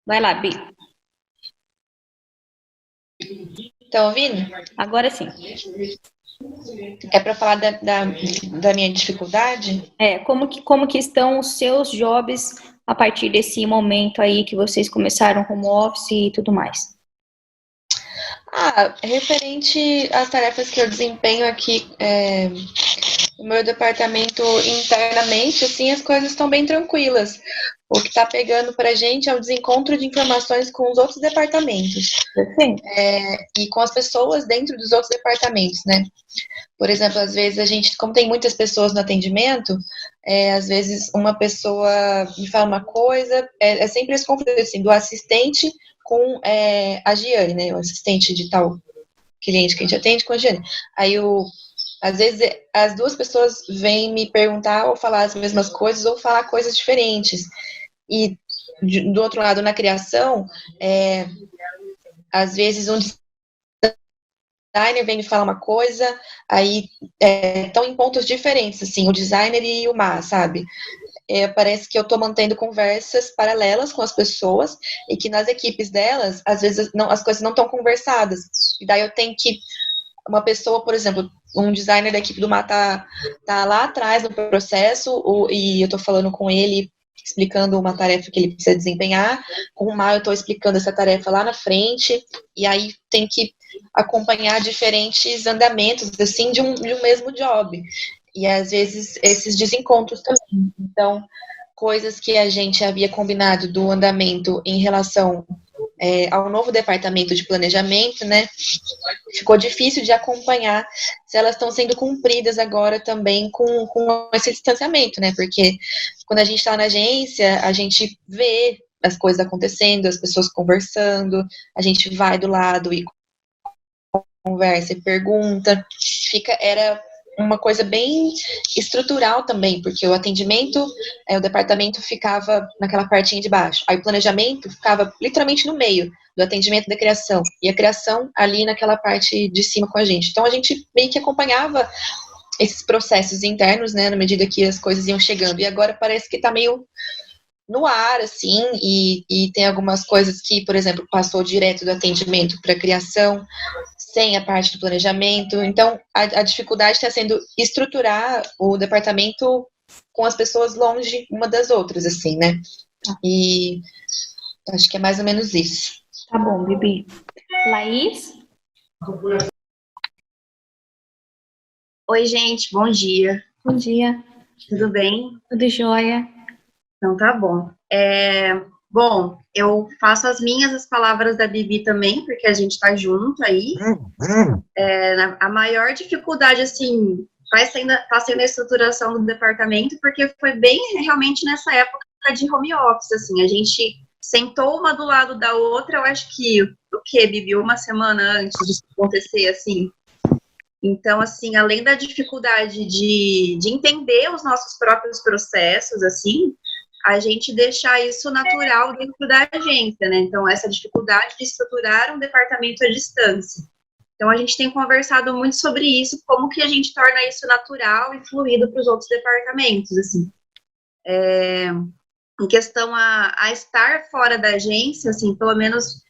Vai lá, Bi. Tá ouvindo? Agora sim. É para falar da minha dificuldade? Como que estão os seus jobs a partir desse momento aí que vocês começaram home office e tudo mais? Referente às tarefas que eu desempenho aqui no meu departamento internamente, assim, as coisas estão bem tranquilas. O que está pegando para a gente é o desencontro de informações com os outros departamentos. E com as pessoas dentro dos outros departamentos, né? Por exemplo, às vezes a gente, como tem muitas pessoas no atendimento, às vezes uma pessoa me fala uma coisa, é sempre esse conflito, assim, do assistente com a Giane, né? O assistente de tal cliente que a gente atende com a Giane. Aí, às vezes, as duas pessoas vêm me perguntar ou falar as mesmas coisas ou falar coisas diferentes. E, do outro lado, na criação, às vezes um designer vem me falar uma coisa, aí estão em pontos diferentes, assim, o designer e o Má, sabe? Parece que eu estou mantendo conversas paralelas com as pessoas e que nas equipes delas, às vezes, as coisas não estão conversadas. E daí eu tenho que... Uma pessoa, por exemplo, um designer da equipe do Má tá lá atrás no processo e eu estou falando com ele, explicando uma tarefa que ele precisa desempenhar. Com o Má eu estou explicando essa tarefa lá na frente e aí tem que acompanhar diferentes andamentos, assim, de um mesmo job. E, às vezes, esses desencontros também. Então, coisas que a gente havia combinado do andamento em relação ao novo departamento de planejamento, né? Ficou difícil de acompanhar se elas estão sendo cumpridas agora também com esse distanciamento, né? Porque quando a gente está na agência, a gente vê as coisas acontecendo, as pessoas conversando, a gente vai do lado e conversa e pergunta. Era uma coisa bem estrutural também, porque o atendimento, o departamento ficava naquela partinha de baixo, aí o planejamento ficava literalmente no meio do atendimento da criação, e a criação ali naquela parte de cima com a gente. Então a gente meio que acompanhava esses processos internos, né, na medida que as coisas iam chegando, e agora parece que tá meio no ar, assim, e tem algumas coisas que, por exemplo, passou direto do atendimento para a criação, sem a parte do planejamento. Então, a dificuldade está sendo estruturar o departamento com as pessoas longe uma das outras, assim, né? E acho que é mais ou menos isso. Tá bom, Bibi. Laís? Oi, gente, bom dia. Bom dia. Tudo bem? Tudo jóia. Então tá bom. Bom, eu faço as palavras da Bibi também, porque a gente tá junto aí. A maior dificuldade, assim, tá sendo a estruturação do departamento, porque foi bem realmente nessa época de home office, assim, a gente sentou uma do lado da outra, eu acho que, Bibi? Uma semana antes disso acontecer, assim. Então, assim, além da dificuldade de entender os nossos próprios processos, assim, a gente deixar isso natural dentro da agência, né? Então, essa dificuldade de estruturar um departamento à distância. Então, a gente tem conversado muito sobre isso, como que a gente torna isso natural e fluido para os outros departamentos, assim. Em questão a estar fora da agência, assim, pelo menos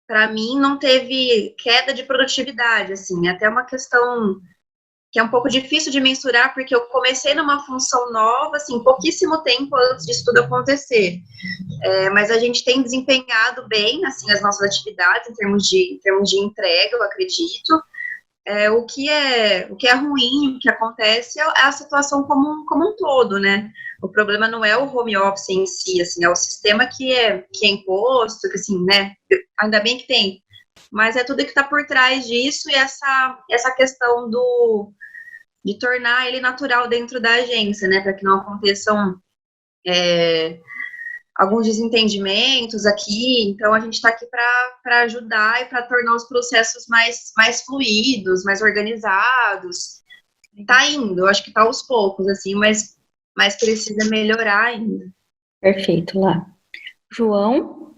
para mim, não teve queda de produtividade, assim, até uma questão que é um pouco difícil de mensurar, porque eu comecei numa função nova, assim, pouquíssimo tempo antes disso tudo acontecer. Mas a gente tem desempenhado bem, assim, as nossas atividades em termos de entrega, eu acredito. O que é ruim, o que acontece é a situação como um todo, né? O problema não é o home office em si, assim, é o sistema que é imposto, que, assim, né? Ainda bem que tem, mas é tudo que está por trás disso e essa questão de tornar ele natural dentro da agência, né, para que não aconteçam alguns desentendimentos aqui. Então, a gente está aqui para ajudar e para tornar os processos mais fluidos, mais organizados. Está indo, acho que está aos poucos, assim, mas precisa melhorar ainda. Perfeito, lá. João?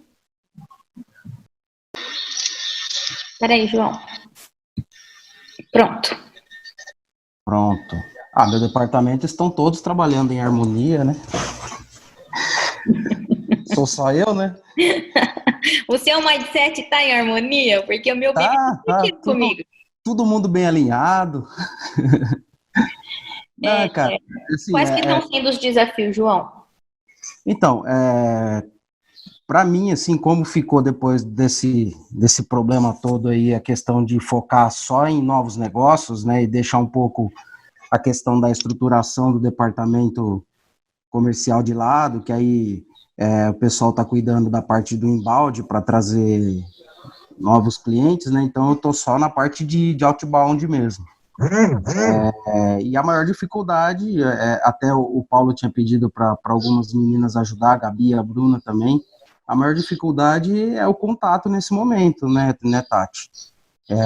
Peraí, João. Pronto. Meu departamento estão todos trabalhando em harmonia, né? sou só eu, né? O seu mindset tá em harmonia? Porque o meu bem é comigo. Todo mundo bem alinhado. Não, cara, assim, Quais que estão sendo os desafios, João? Então, para mim, assim, como ficou depois desse problema todo aí, a questão de focar só em novos negócios, né, e deixar um pouco a questão da estruturação do departamento comercial de lado, que aí o pessoal está cuidando da parte do inbound para trazer novos clientes, né, então eu estou só na parte de outbound mesmo. E a maior dificuldade, até o Paulo tinha pedido para algumas meninas ajudar, a Gabi e a Bruna também, a maior dificuldade é o contato nesse momento, né Tati?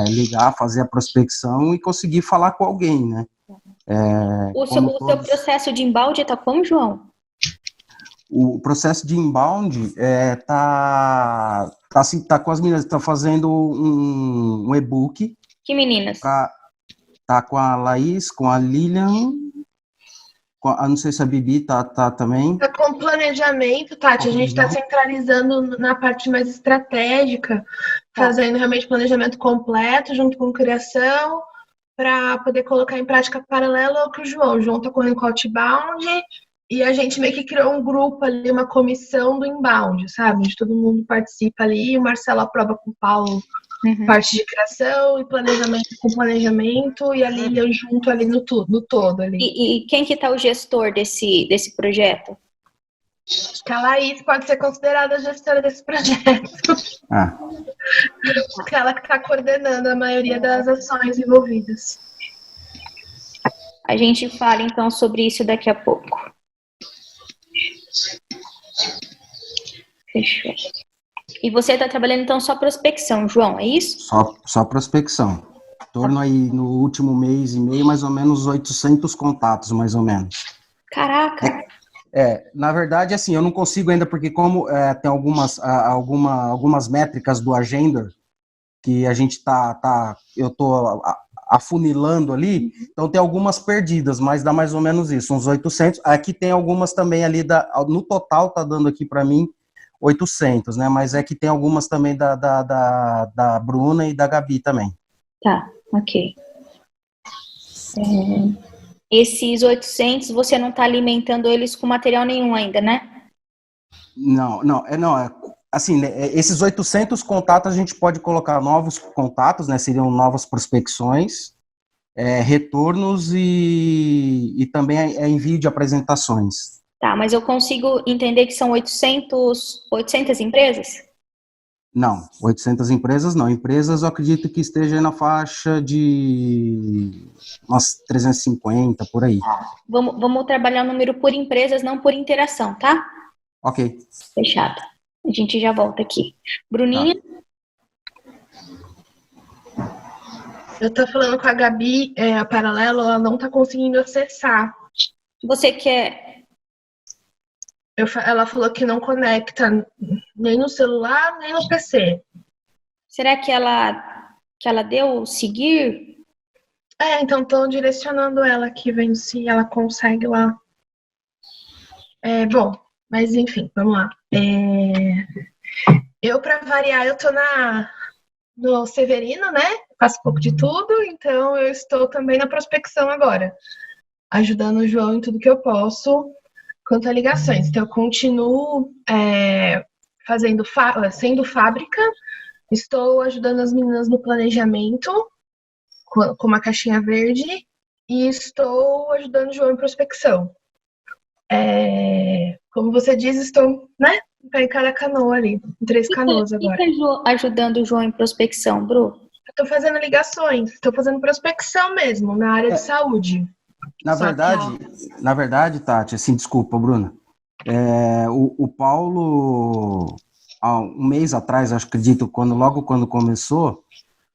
Ligar, fazer a prospecção e conseguir falar com alguém, né? O seu processo de inbound está como, João? O processo de inbound tá com as meninas, tá fazendo um e-book. Que meninas? Tá com a Laís, com a Lilian, não sei se a Bibi tá também. Tá com planejamento, Tati, a gente tá centralizando na parte mais estratégica, fazendo realmente planejamento completo junto com criação, para poder colocar em prática paralelo ao que o João tá correndo com o outbound, e a gente meio que criou um grupo ali, uma comissão do inbound, sabe? Onde todo mundo participa ali, o Marcelo aprova com o Paulo parte de criação e planejamento com planejamento, e a Lilian junto ali no todo ali. E quem que tá o gestor desse projeto? Que a Laís pode ser considerada a gestora desse projeto. Porque ela que tá coordenando a maioria das ações envolvidas. A gente fala então sobre isso daqui a pouco. Fechou. E você está trabalhando, então, só prospecção, João, é isso? Só prospecção. Em torno aí, no último mês e meio, mais ou menos 800 contatos, mais ou menos. Caraca! Na verdade, assim, eu não consigo ainda, porque como tem algumas métricas do Agenda, que a gente eu tô afunilando ali, então tem algumas perdidas, mas dá mais ou menos isso, uns 800. Aqui tem algumas também ali, no total tá dando aqui para mim 800, né? Mas é que tem algumas também da Bruna e da Gabi também. Tá, ok. Esses 800, você não está alimentando eles com material nenhum ainda, né? Não. Assim, esses 800 contatos a gente pode colocar novos contatos, né? Seriam novas prospecções, retornos e também envio de apresentações. Tá, mas eu consigo entender que são 800 empresas? Não, 800 empresas não. Empresas eu acredito que esteja na faixa de umas 350, por aí. Vamos trabalhar o número por empresas, não por interação, tá? Ok. Fechado. A gente já volta aqui. Bruninha? Eu tô falando com a Gabi, a Paralelo, ela não tá conseguindo acessar. Você quer... Ela falou que não conecta nem no celular, nem no PC. Será que ela deu seguir? Então estou direcionando ela aqui, vendo se ela consegue lá. Bom, mas enfim, vamos lá. Eu, para variar, eu tô no Severino, né? Faço um pouco de tudo, então eu estou também na prospecção agora, ajudando o João em tudo que eu posso quanto a ligações. Então, eu continuo sendo fábrica, estou ajudando as meninas no planejamento, com uma caixinha verde, e estou ajudando o João em prospecção. Como você diz, estou, né, em cada canoa ali, em 3 canoas agora. Quem está ajudando o João em prospecção, Bru? Estou fazendo ligações, estou fazendo prospecção mesmo, na área de saúde. Na verdade, Tati, assim, desculpa, Bruna, o Paulo, há um mês atrás, acredito, logo quando começou,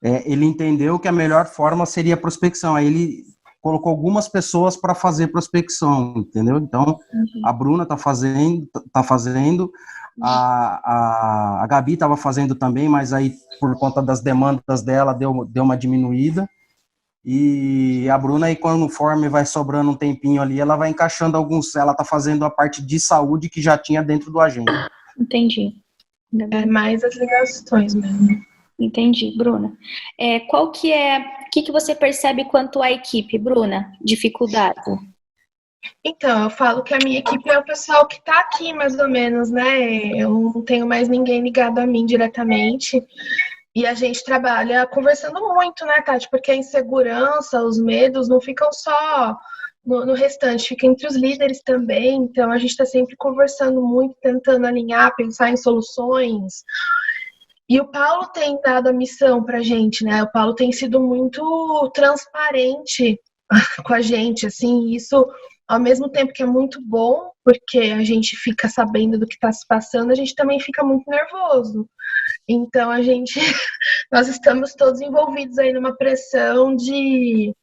ele entendeu que a melhor forma seria a prospecção, aí ele colocou algumas pessoas para fazer prospecção, entendeu? Então, a Bruna tá fazendo, a Gabi estava fazendo também, mas aí, por conta das demandas dela, deu uma diminuída. E a Bruna, aí, conforme vai sobrando um tempinho ali, ela vai encaixando ela tá fazendo a parte de saúde que já tinha dentro do Agenda. Entendi. É mais as ligações mesmo. Entendi, Bruna. O que você percebe quanto à equipe, Bruna? Dificuldade? Então, eu falo que a minha equipe é o pessoal que tá aqui, mais ou menos, né? Eu não tenho mais ninguém ligado a mim diretamente. E a gente trabalha conversando muito, né, Tati? Porque a insegurança, os medos não ficam só no restante, fica entre os líderes também. Então, a gente está sempre conversando muito, tentando alinhar, pensar em soluções. E o Paulo tem dado a missão pra gente, né? O Paulo tem sido muito transparente com a gente, assim, isso ao mesmo tempo que é muito bom, porque a gente fica sabendo do que está se passando, a gente também fica muito nervoso. Então nós estamos todos envolvidos aí numa pressão de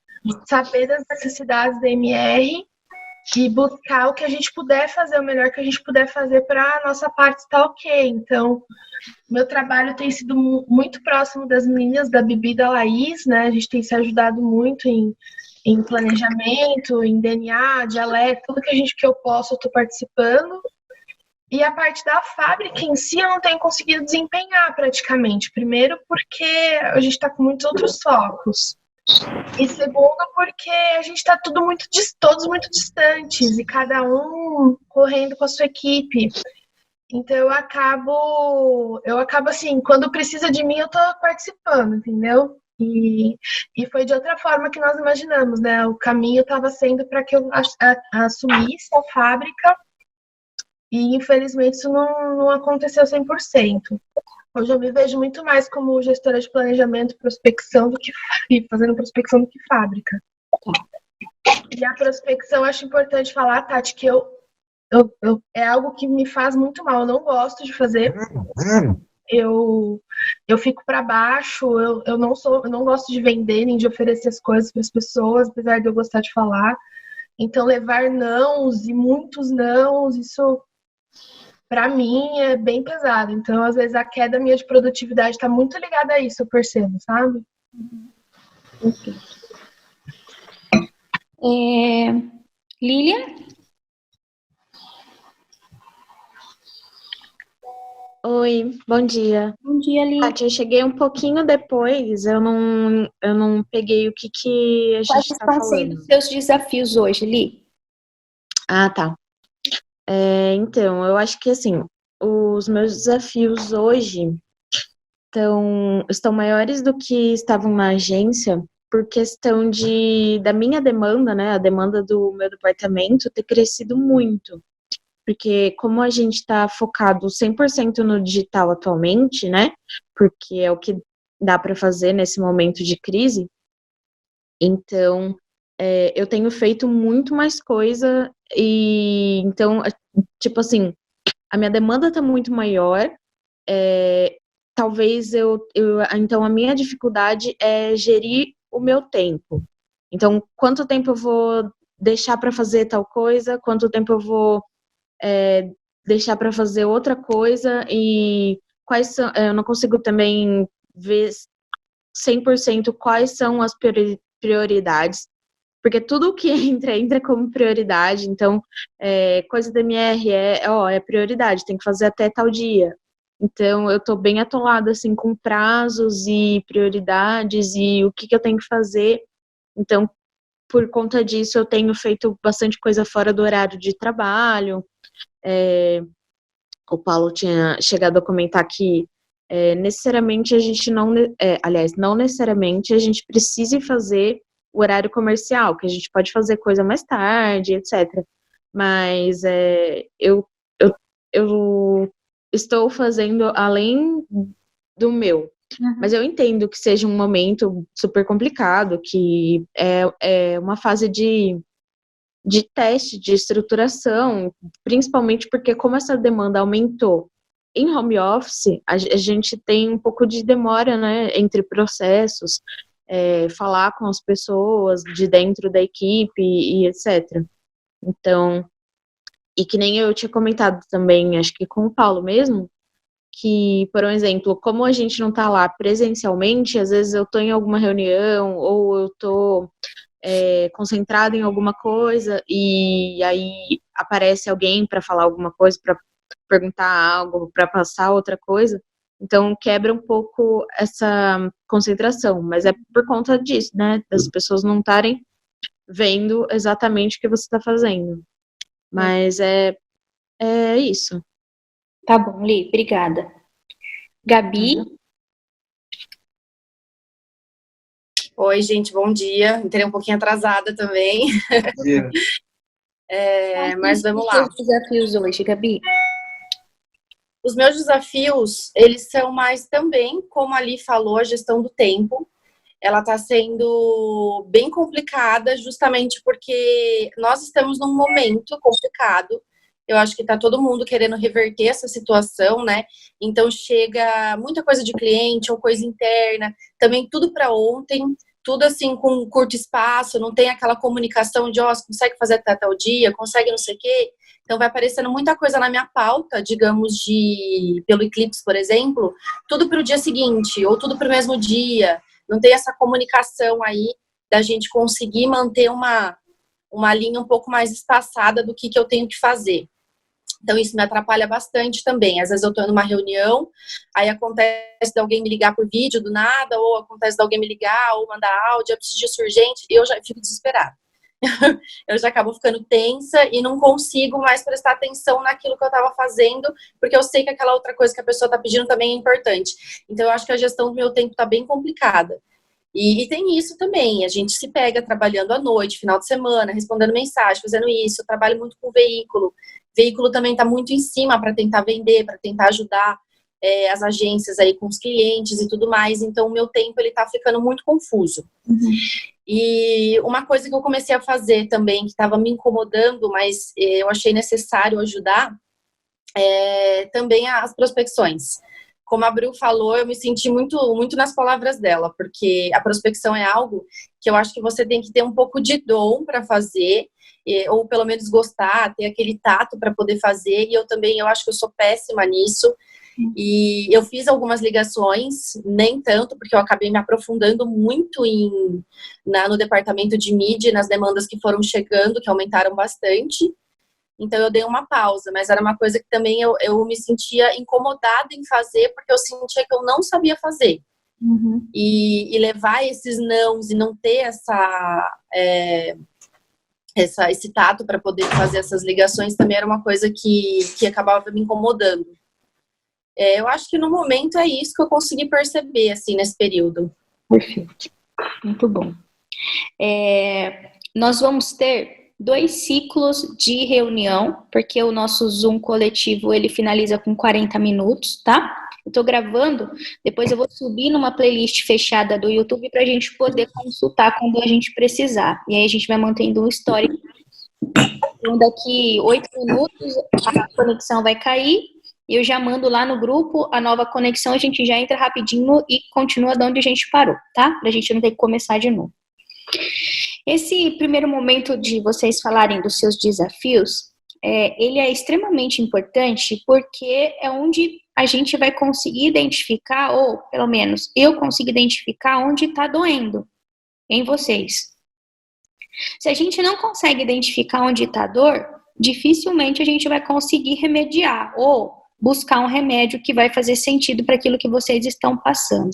saber das necessidades da MR e buscar o que a gente puder fazer, o melhor que a gente puder fazer para a nossa parte estar ok. Então, meu trabalho tem sido muito próximo das meninas, da Bibi e da Laís, né? A gente tem se ajudado muito em planejamento, em DNA, dialeto, tudo que eu posso, eu estou participando. E a parte da fábrica em si eu não tenho conseguido desempenhar praticamente. Primeiro porque a gente está com muitos outros focos. E segundo porque a gente está todos muito distantes e cada um correndo com a sua equipe. Então eu acabo assim, quando precisa de mim eu estou participando, entendeu? E foi de outra forma que nós imaginamos, né? O caminho estava sendo para que eu assumisse a fábrica e, infelizmente, isso não aconteceu 100%. Hoje eu me vejo muito mais como gestora de planejamento e prospecção fazendo prospecção do que fábrica. E a prospecção, eu acho importante falar, Tati, que é algo que me faz muito mal. Eu não gosto de fazer. Eu fico para baixo, eu não gosto de vender nem de oferecer as coisas para as pessoas, apesar de eu gostar de falar. Então, levar nãos e muitos nãos, isso para mim é bem pesado. Então, às vezes, a queda minha de produtividade está muito ligada a isso, eu percebo, sabe? Lília? Oi, bom dia. Bom dia, Lília. Tati, eu cheguei um pouquinho depois, eu não peguei o que a gente está falando. Quais estão sendo os seus desafios hoje, Li? Ah, tá. Então, eu acho que, assim, os meus desafios hoje estão maiores do que estavam na agência por questão da minha demanda, né, a demanda do meu departamento ter crescido muito. Porque como a gente está focado 100% no digital atualmente, né, porque é o que dá para fazer nesse momento de crise, então eu tenho feito muito mais coisa e então, tipo assim, a minha demanda está muito maior, talvez então a minha dificuldade é gerir o meu tempo. Então, quanto tempo eu vou deixar para fazer tal coisa, quanto tempo eu vou deixar para fazer outra coisa e quais são, eu não consigo também ver 100% quais são as prioridades, porque tudo que entra como prioridade, então coisa da MR é prioridade, tem que fazer até tal dia. Então eu tô bem atolada assim com prazos e prioridades e o que eu tenho que fazer. Então, por conta disso, eu tenho feito bastante coisa fora do horário de trabalho. O Paulo tinha chegado a comentar que necessariamente a gente não necessariamente a gente precise fazer o horário comercial, que a gente pode fazer coisa mais tarde, etc. Mas eu estou fazendo além do meu. Mas eu entendo que seja um momento super complicado, que é uma fase de teste, de estruturação, principalmente porque como essa demanda aumentou em home office, a gente tem um pouco de demora, né, entre processos, falar com as pessoas de dentro da equipe e etc. Então, e que nem eu tinha comentado também, acho que com o Paulo mesmo, que, por exemplo, como a gente não está lá presencialmente, às vezes eu estou em alguma reunião ou eu estou concentrada em alguma coisa e aí aparece alguém para falar alguma coisa, para perguntar algo, para passar outra coisa. Então, quebra um pouco essa concentração, mas é por conta disso, né? Das pessoas não estarem vendo exatamente o que você está fazendo. Mas é isso. Tá bom, Li, obrigada. Gabi? Oi, gente, bom dia. Entrei um pouquinho atrasada também. Mas vamos lá. Os desafios hoje, Gabi? Os meus desafios, eles são mais também, como a Li falou, a gestão do tempo. Ela está sendo bem complicada, justamente porque nós estamos num momento complicado. Eu acho que está todo mundo querendo reverter essa situação, né? Então chega muita coisa de cliente ou coisa interna, também tudo para ontem, tudo assim com um curto espaço, não tem aquela comunicação de, você consegue fazer até tal dia, consegue não sei o quê. Então vai aparecendo muita coisa na minha pauta, digamos, pelo Eclipse, por exemplo, tudo para o dia seguinte, ou tudo para o mesmo dia. Não tem essa comunicação aí da gente conseguir manter uma linha um pouco mais espaçada do que eu tenho que fazer. Então, isso me atrapalha bastante também. Às vezes eu estou numa reunião, aí acontece de alguém me ligar por vídeo do nada, ou acontece de alguém me ligar, ou mandar áudio, eu preciso disso urgente, e eu já fico desesperada. Eu já acabo ficando tensa e não consigo mais prestar atenção naquilo que eu estava fazendo, porque eu sei que aquela outra coisa que a pessoa está pedindo também é importante. Então, eu acho que a gestão do meu tempo está bem complicada. E tem isso também, a gente se pega trabalhando à noite, final de semana, respondendo mensagem, fazendo isso. Eu trabalho muito com veículo. Veículo também está muito em cima para tentar vender, para tentar ajudar as agências aí com os clientes e tudo mais. Então, o meu tempo ele está ficando muito confuso. E uma coisa que eu comecei a fazer também, que estava me incomodando, mas eu achei necessário ajudar, também as prospecções. Como a Bru falou, eu me senti muito, muito nas palavras dela, porque a prospecção é algo que eu acho que você tem que ter um pouco de dom para fazer, ou pelo menos gostar, ter aquele tato para poder fazer, e eu acho que eu sou péssima nisso. E eu fiz algumas ligações, nem tanto, porque eu acabei me aprofundando muito no departamento de mídia, nas demandas que foram chegando, que aumentaram bastante. Então eu dei uma pausa, mas era uma coisa que também eu me sentia incomodada em fazer, porque eu sentia que eu não sabia fazer. E levar esses nãos e não ter esse tato para poder fazer essas ligações também era uma coisa que acabava me incomodando. Eu acho que no momento é isso que eu consegui perceber, assim, nesse período. Perfeito. Muito bom. Nós vamos ter 2 ciclos de reunião, porque o nosso Zoom coletivo, ele finaliza com 40 minutos, tá? Eu tô gravando, depois eu vou subir numa playlist fechada do YouTube pra gente poder consultar quando a gente precisar. E aí a gente vai mantendo um histórico. Então, daqui 8 minutos, a conexão vai cair. Eu já mando lá no grupo a nova conexão, a gente já entra rapidinho e continua de onde a gente parou, tá? Pra gente não ter que começar de novo. Esse primeiro momento de vocês falarem dos seus desafios, ele é extremamente importante porque é onde a gente vai conseguir identificar, ou pelo menos eu consigo identificar onde está doendo em vocês. Se a gente não consegue identificar onde está a dor, dificilmente a gente vai conseguir remediar ou buscar um remédio que vai fazer sentido para aquilo que vocês estão passando.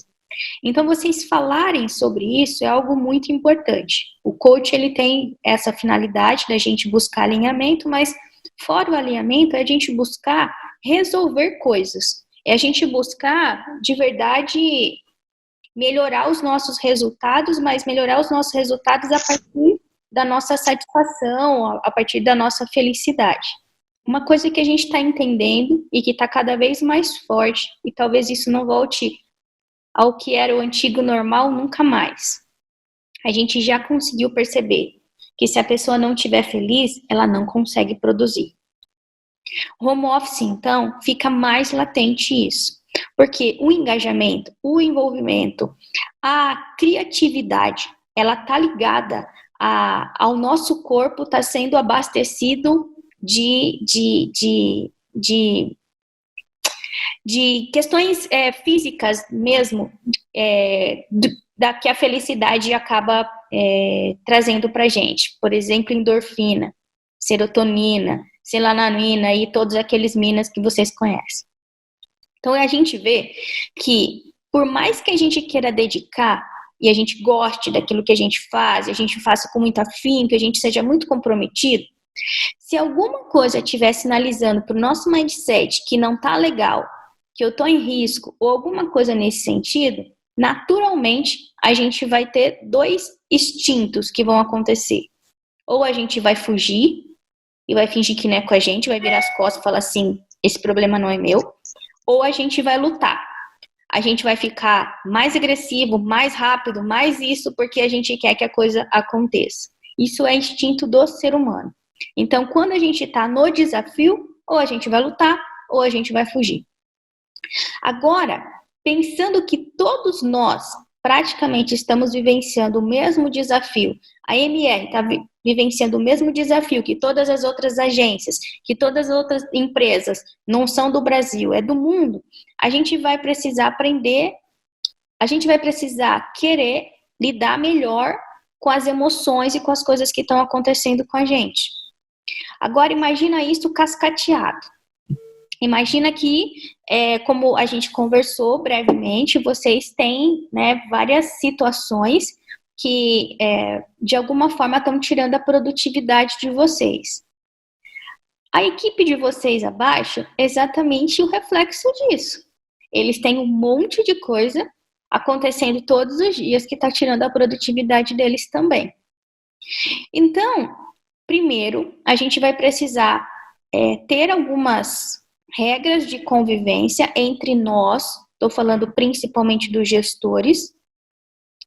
Então, vocês falarem sobre isso é algo muito importante. O coach, ele tem essa finalidade da gente buscar alinhamento, mas fora o alinhamento, é a gente buscar resolver coisas. É a gente buscar, de verdade, melhorar os nossos resultados, mas melhorar os nossos resultados a partir da nossa satisfação, a partir da nossa felicidade. Uma coisa que a gente está entendendo e que está cada vez mais forte, e talvez isso não volte ao que era o antigo normal nunca mais. A gente já conseguiu perceber que se a pessoa não estiver feliz, ela não consegue produzir. Home office, então, fica mais latente isso. Porque o engajamento, o envolvimento, a criatividade, ela está ligada ao nosso corpo estar sendo abastecido de questões físicas mesmo, que a felicidade acaba trazendo para a gente. Por exemplo, endorfina, serotonina, Silananina e todos aqueles minas que vocês conhecem. Então, a gente vê que, por mais que a gente queira dedicar e a gente goste daquilo que a gente faz, a gente faça com muito afinco, a gente seja muito comprometido, se alguma coisa estiver sinalizando para o nosso mindset que não está legal, que eu estou em risco, ou alguma coisa nesse sentido, naturalmente a gente vai ter dois instintos que vão acontecer. Ou a gente vai fugir e vai fingir que não é com a gente, vai virar as costas e falar assim, esse problema não é meu, ou a gente vai lutar. A gente vai ficar mais agressivo, mais rápido, mais isso, porque a gente quer que a coisa aconteça. Isso é instinto do ser humano. Então, quando a gente está no desafio, ou a gente vai lutar, ou a gente vai fugir. Agora, pensando que todos nós praticamente estamos vivenciando o mesmo desafio, a MR está vivenciando o mesmo desafio que todas as outras agências, que todas as outras empresas, não são do Brasil, é do mundo, a gente vai precisar aprender, a gente vai precisar querer lidar melhor com as emoções e com as coisas que estão acontecendo com a gente. Agora, imagina isso cascateado. Imagina que, como a gente conversou brevemente, vocês têm, né, várias situações que, de alguma forma, estão tirando a produtividade de vocês. A equipe de vocês abaixo é exatamente o reflexo disso. Eles têm um monte de coisa acontecendo todos os dias que está tirando a produtividade deles também. Então, primeiro, a gente vai precisar ter algumas regras de convivência entre nós, estou falando principalmente dos gestores,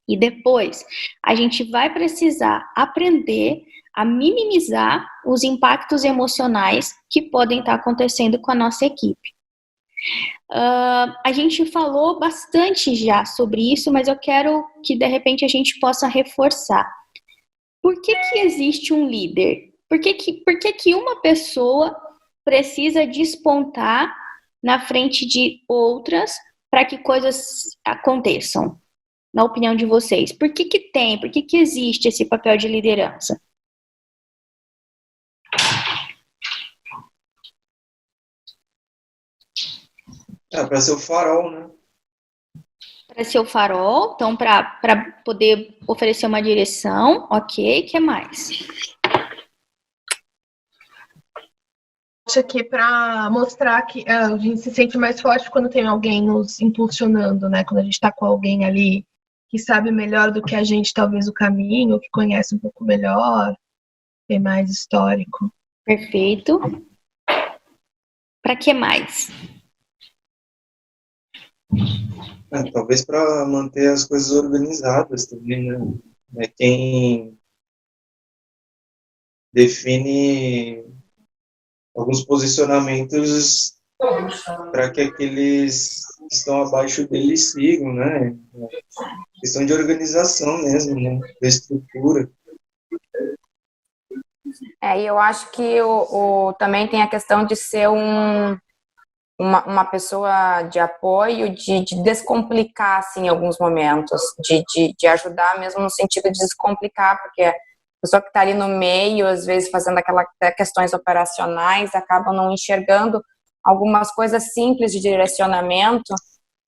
e depois a gente vai precisar aprender a minimizar os impactos emocionais que podem estar acontecendo com a nossa equipe. A gente falou bastante já sobre isso, mas eu quero que de repente a gente possa reforçar. Por que existe um líder? Por que uma pessoa precisa despontar na frente de outras para que coisas aconteçam? Na opinião de vocês, por que existe esse papel de liderança? Para ser o farol, né? Para ser o farol, então para poder oferecer uma direção, ok, o que mais? Acho que para mostrar que a gente se sente mais forte quando tem alguém nos impulsionando, né? Quando a gente está com alguém ali que sabe melhor do que a gente, talvez, o caminho, que conhece um pouco melhor, tem mais histórico. Perfeito. Para que mais? Talvez para manter as coisas organizadas também, né? É quem define alguns posicionamentos para que aqueles que estão abaixo dele sigam, né? Questão de organização mesmo, né? Da estrutura. E eu acho que também tem a questão de ser uma pessoa de apoio, de descomplicar, assim, em alguns momentos, de ajudar mesmo no sentido de descomplicar, porque a pessoa que está ali no meio, às vezes fazendo aquelas questões operacionais, acaba não enxergando algumas coisas simples de direcionamento,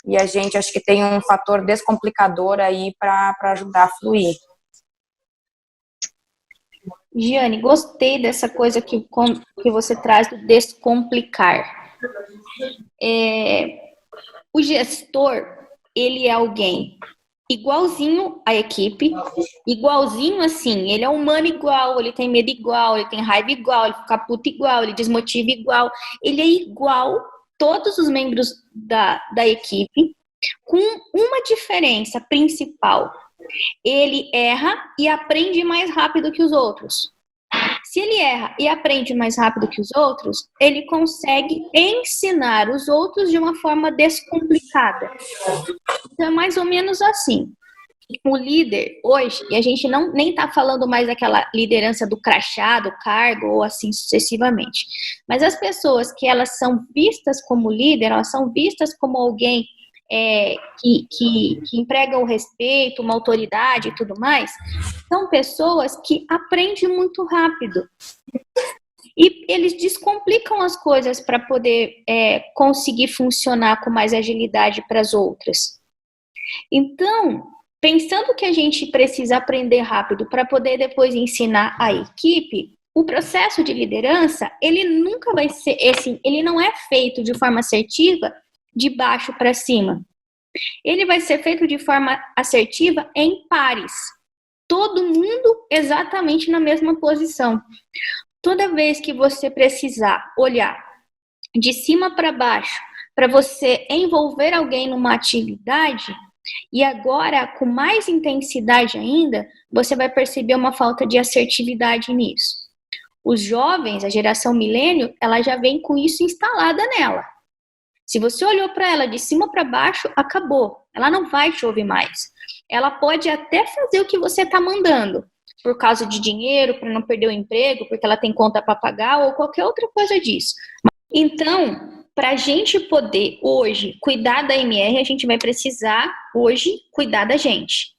e a gente acho que tem um fator descomplicador aí para ajudar a fluir. Giane, gostei dessa coisa que você traz do descomplicar. O gestor, ele é alguém igualzinho à equipe, igualzinho assim, ele é humano igual, ele tem medo igual, ele tem raiva igual, ele fica puto igual, ele desmotiva igual, ele é igual todos os membros da equipe, com uma diferença principal: ele erra e aprende mais rápido que os outros. Se ele erra e aprende mais rápido que os outros, ele consegue ensinar os outros de uma forma descomplicada. Então, é mais ou menos assim. O líder, hoje, e a gente nem está falando mais daquela liderança do crachá, do cargo, ou assim sucessivamente, mas as pessoas que elas são vistas como líder, elas são vistas como alguém que empregam o respeito, uma autoridade e tudo mais, são pessoas que aprendem muito rápido. E eles descomplicam as coisas para poder conseguir funcionar com mais agilidade para as outras. Então, pensando que a gente precisa aprender rápido para poder depois ensinar a equipe, o processo de liderança, ele nunca vai ser, assim, ele não é feito de forma assertiva de baixo para cima. Ele vai ser feito de forma assertiva em pares. Todo mundo exatamente na mesma posição. Toda vez que você precisar olhar de cima para baixo para você envolver alguém numa atividade, e agora com mais intensidade ainda, você vai perceber uma falta de assertividade nisso. Os jovens, a geração milênio, ela já vem com isso instalada nela. Se você olhou para ela de cima para baixo, acabou. Ela não vai te ouvir mais. Ela pode até fazer o que você está mandando, por causa de dinheiro, para não perder o emprego, porque ela tem conta para pagar ou qualquer outra coisa disso. Então, para a gente poder hoje cuidar da MR, a gente vai precisar hoje cuidar da gente.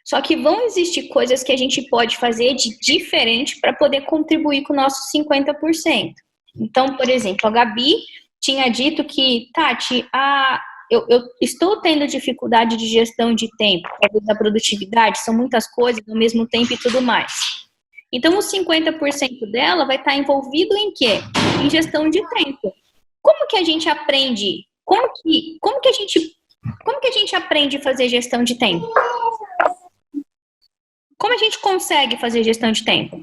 Só que vão existir coisas que a gente pode fazer de diferente para poder contribuir com o nosso 50%. Então, por exemplo, a Gabi tinha dito que, Tati, eu estou tendo dificuldade de gestão de tempo, da produtividade, são muitas coisas ao mesmo tempo e tudo mais. Então, os 50% dela vai estar envolvido em quê? Em gestão de tempo. Como que a gente aprende? Como que a gente aprende a fazer gestão de tempo? Como a gente consegue fazer gestão de tempo?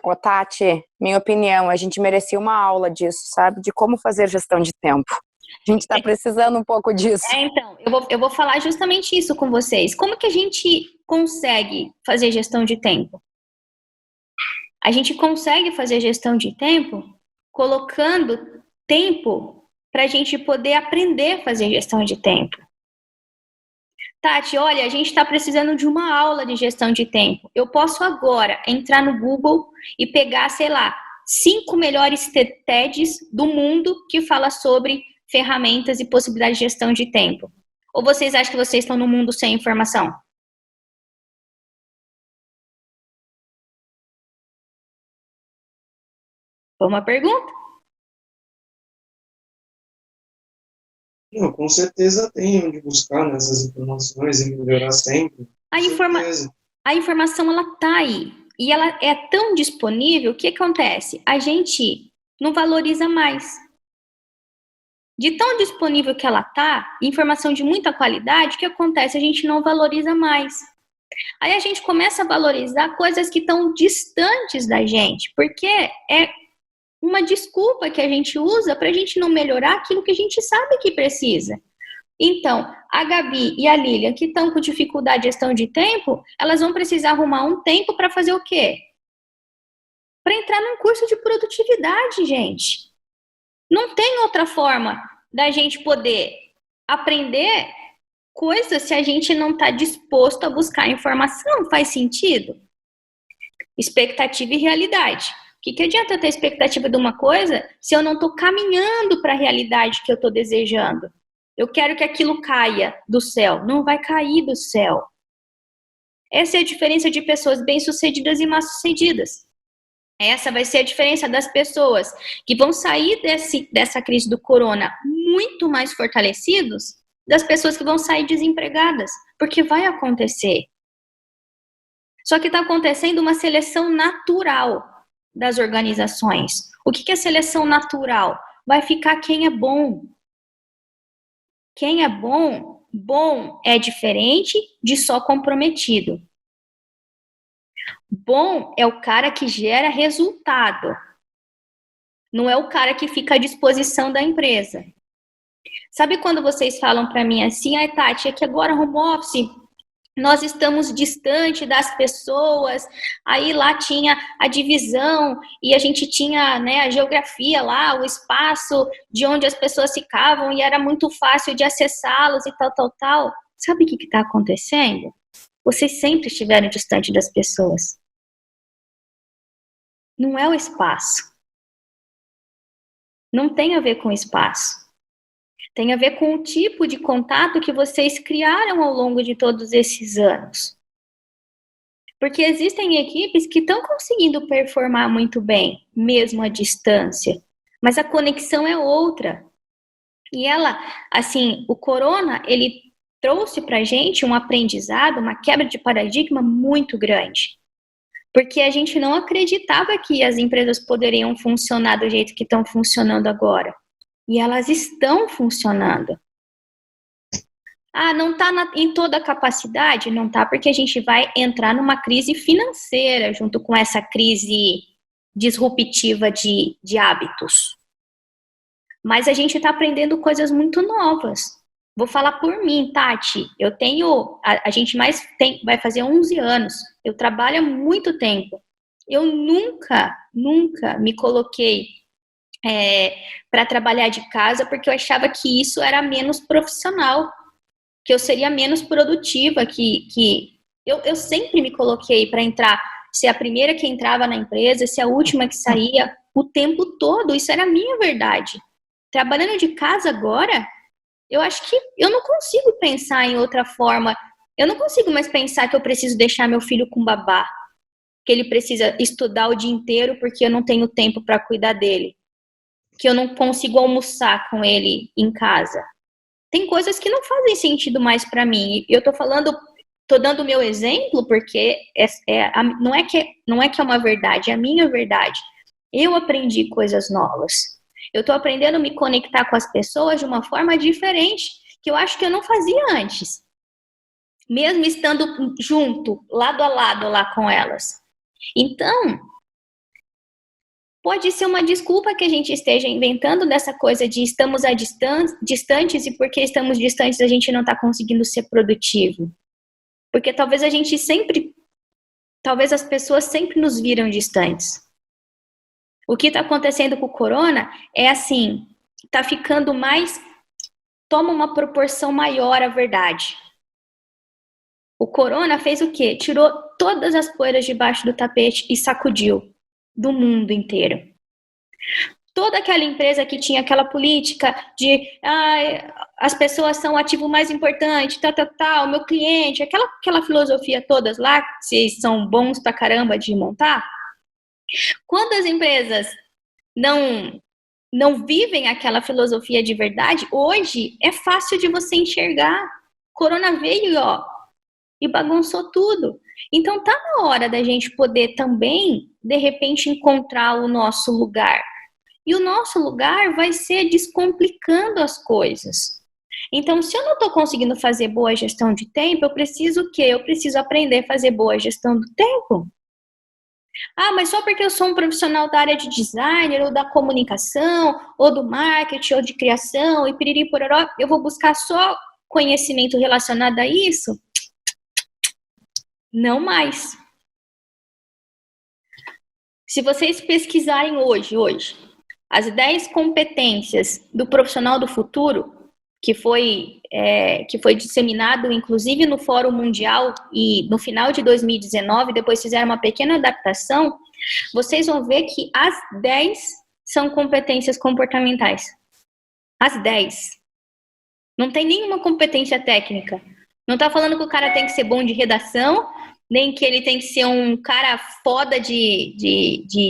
Ô, Tati, minha opinião, a gente merecia uma aula disso, sabe? De como fazer gestão de tempo. A gente está precisando um pouco disso. Então, eu vou falar justamente isso com vocês. Como que a gente consegue fazer gestão de tempo? A gente consegue fazer gestão de tempo colocando tempo para a gente poder aprender a fazer gestão de tempo. Tati, olha, a gente está precisando de uma aula de gestão de tempo. Eu posso agora entrar no Google e pegar, sei lá, 5 melhores TEDs do mundo que fala sobre ferramentas e possibilidades de gestão de tempo. Ou vocês acham que vocês estão no mundo sem informação? Foi uma pergunta? Não, com certeza tem onde buscar nessas informações e melhorar sempre. A informação, ela tá aí. E ela é tão disponível, o que acontece? A gente não valoriza mais. De tão disponível que ela tá, informação de muita qualidade, o que acontece? A gente não valoriza mais. Aí a gente começa a valorizar coisas que estão distantes da gente, porque é uma desculpa que a gente usa para a gente não melhorar aquilo que a gente sabe que precisa. Então, a Gabi e a Lilian, que estão com dificuldade de gestão de tempo, elas vão precisar arrumar um tempo para fazer o quê? Para entrar num curso de produtividade, gente. Não tem outra forma da gente poder aprender coisas se a gente não está disposto a buscar informação. Faz sentido? Expectativa e realidade. O que adianta eu ter expectativa de uma coisa se eu não estou caminhando para a realidade que eu estou desejando? Eu quero que aquilo caia do céu. Não vai cair do céu. Essa é a diferença de pessoas bem-sucedidas e mal-sucedidas. Essa vai ser a diferença das pessoas que vão sair dessa crise do corona muito mais fortalecidos das pessoas que vão sair desempregadas. Porque vai acontecer. Só que está acontecendo uma seleção natural das organizações. O que é seleção natural? Vai ficar quem é bom. Quem é bom, bom é diferente de só comprometido. Bom é o cara que gera resultado. Não é o cara que fica à disposição da empresa. Sabe quando vocês falam para mim assim, Tati, é que agora home office nós estamos distante das pessoas, aí lá tinha a divisão e a gente tinha, né, a geografia lá, o espaço de onde as pessoas ficavam e era muito fácil de acessá-los e tal. Sabe o que está acontecendo? Vocês sempre estiveram distante das pessoas. Não é o espaço. Não tem a ver com o espaço. Tem a ver com o tipo de contato que vocês criaram ao longo de todos esses anos. Porque existem equipes que estão conseguindo performar muito bem, mesmo à distância. Mas a conexão é outra. E ela, assim, o corona, ele trouxe pra gente um aprendizado, uma quebra de paradigma muito grande. Porque a gente não acreditava que as empresas poderiam funcionar do jeito que estão funcionando agora. E elas estão funcionando. Ah, não está em toda a capacidade? Não está, porque a gente vai entrar numa crise financeira junto com essa crise disruptiva de hábitos. Mas a gente está aprendendo coisas muito novas. Vou falar por mim, Tati. Eu tenho, a gente vai fazer 11 anos. Eu trabalho há muito tempo. Eu nunca me coloquei para trabalhar de casa porque eu achava que isso era menos profissional, que eu seria menos produtiva, que eu sempre me coloquei para entrar, ser a primeira que entrava na empresa, ser a última que saía, o tempo todo. Isso era a minha verdade. Trabalhando de casa agora, eu acho que eu não consigo pensar em outra forma. Eu não consigo mais pensar que eu preciso deixar meu filho com babá, que ele precisa estudar o dia inteiro porque eu não tenho tempo para cuidar dele, que eu não consigo almoçar com ele em casa. Tem coisas que não fazem sentido mais para mim. Eu tô dando o meu exemplo porque não é que é uma verdade, é a minha verdade. Eu aprendi coisas novas. Eu tô aprendendo a me conectar com as pessoas de uma forma diferente, que eu acho que eu não fazia antes. Mesmo estando junto, lado a lado lá com elas. Então, pode ser uma desculpa que a gente esteja inventando dessa coisa de estamos distantes e porque estamos distantes a gente não está conseguindo ser produtivo. Porque talvez as pessoas sempre nos viram distantes. O que está acontecendo com o corona é assim, está ficando mais, toma uma proporção maior a verdade. O corona fez o quê? Tirou todas as poeiras debaixo do tapete e sacudiu do mundo inteiro. Toda aquela empresa que tinha aquela política de as pessoas são o ativo mais importante, o meu cliente, aquela filosofia todas lá, vocês são bons pra caramba de montar. Quando as empresas não vivem aquela filosofia de verdade, hoje é fácil de você enxergar. Corona veio, e bagunçou tudo. Então tá na hora da gente poder também, de repente, encontrar o nosso lugar. E o nosso lugar vai ser descomplicando as coisas. Então, se eu não estou conseguindo fazer boa gestão de tempo, eu preciso o quê? Eu preciso aprender a fazer boa gestão do tempo. Ah, mas só porque eu sou um profissional da área de designer, ou da comunicação, ou do marketing, ou de criação, e piriri pororó, eu vou buscar só conhecimento relacionado a isso? Não mais. Se vocês pesquisarem hoje, as 10 competências do profissional do futuro, que foi disseminado, inclusive, no Fórum Mundial, e no final de 2019, depois fizeram uma pequena adaptação, vocês vão ver que as 10 são competências comportamentais. As 10. Não tem nenhuma competência técnica. Não está falando que o cara tem que ser bom de redação, nem que ele tem que ser um cara foda de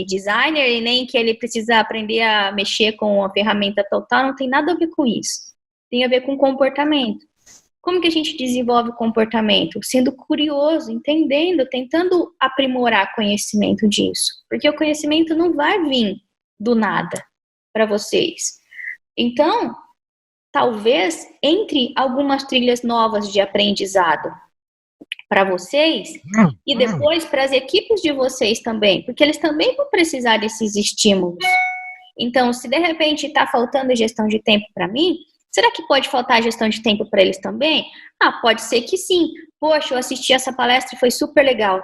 designer, e nem que ele precisa aprender a mexer com a ferramenta total. Não tem nada a ver com isso. Tem a ver com comportamento. Como que a gente desenvolve comportamento? Sendo curioso, entendendo, tentando aprimorar conhecimento disso. Porque o conhecimento não vai vir do nada para vocês. Então, talvez entre algumas trilhas novas de aprendizado para vocês e depois para as equipes de vocês também, porque eles também vão precisar desses estímulos. Então, se de repente está faltando gestão de tempo para mim, será que pode faltar gestão de tempo para eles também? Pode ser que sim. Poxa, eu assisti essa palestra e foi super legal.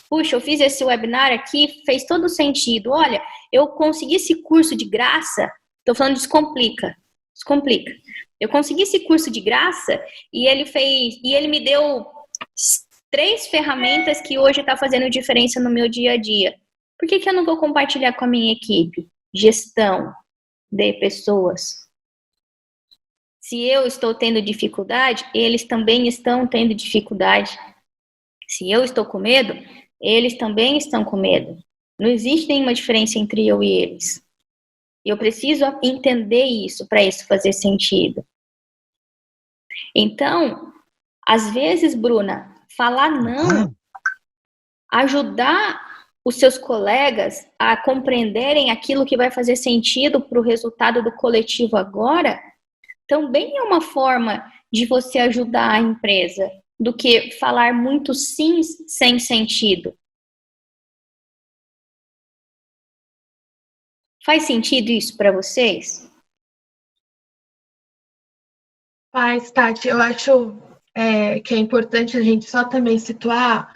Puxa, eu fiz esse webinar aqui, fez todo sentido. Olha, eu consegui esse curso de graça. Estou falando de Descomplica. Eu consegui esse curso de graça e ele me deu 3 ferramentas que hoje está fazendo diferença no meu dia a dia. Por que eu não vou compartilhar com a minha equipe? Gestão de pessoas. Se eu estou tendo dificuldade, eles também estão tendo dificuldade. Se eu estou com medo, eles também estão com medo. Não existe nenhuma diferença entre eu e eles. E eu preciso entender isso para isso fazer sentido. Então, às vezes, Bruna, falar não, ajudar os seus colegas a compreenderem aquilo que vai fazer sentido para o resultado do coletivo agora, também é uma forma de você ajudar a empresa, do que falar muito sim sem sentido. Faz sentido isso para vocês? Faz, Tati. Eu acho que é importante a gente só também situar,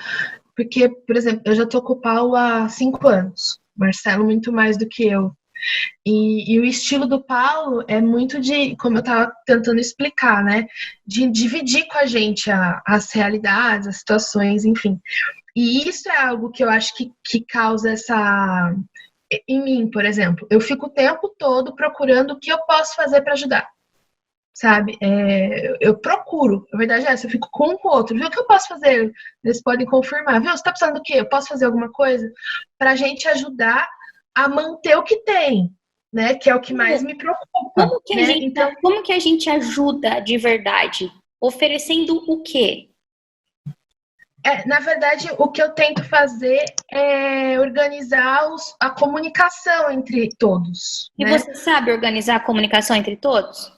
porque, por exemplo, eu já estou com o Paulo há 5 anos, Marcelo muito mais do que eu. E o estilo do Paulo é muito de, como eu estava tentando explicar, né? De dividir com a gente as realidades, as situações, enfim. E isso é algo que eu acho que causa essa... Em mim, por exemplo, eu fico o tempo todo procurando o que eu posso fazer para ajudar. Sabe? Eu procuro, a verdade é essa, eu fico com um com o outro, viu o que eu posso fazer? Eles podem confirmar, viu? Você tá precisando do quê? Eu posso fazer alguma coisa? Pra gente ajudar a manter o que tem, né? Que é o que mais me preocupa. Como que, né? Como que a gente ajuda de verdade? Oferecendo o quê? Na verdade, o que eu tento fazer é organizar a comunicação entre todos. E né? você sabe organizar a comunicação entre todos?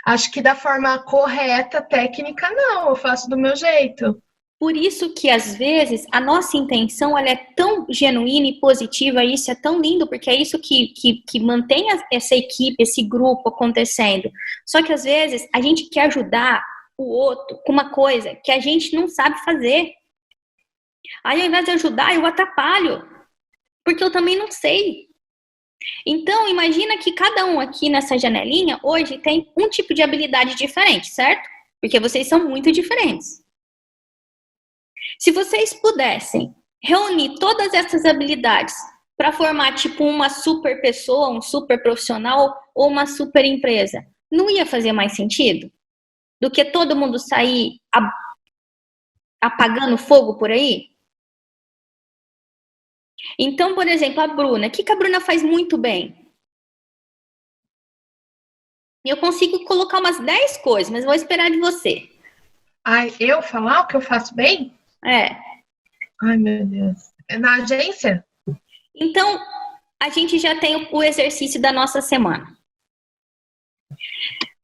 Acho que da forma correta, técnica, não. Eu faço do meu jeito. Por isso que, às vezes, a nossa intenção ela é tão genuína e positiva, e isso é tão lindo, porque é isso que mantém essa equipe, esse grupo acontecendo. Só que, às vezes, a gente quer ajudar o outro com uma coisa que a gente não sabe fazer. Aí, ao invés de ajudar, eu atrapalho, porque eu também não sei. Então, imagina que cada um aqui nessa janelinha hoje tem um tipo de habilidade diferente, certo? Porque vocês são muito diferentes. Se vocês pudessem reunir todas essas habilidades para formar tipo uma super pessoa, um super profissional ou uma super empresa, não ia fazer mais sentido? Do que todo mundo sair apagando fogo por aí? Então, por exemplo, a Bruna. O que a Bruna faz muito bem? Eu consigo colocar umas 10 coisas, mas vou esperar de você. Ai, eu falar o que eu faço bem? É. Ai, meu Deus. É na agência? Então, a gente já tem o exercício da nossa semana.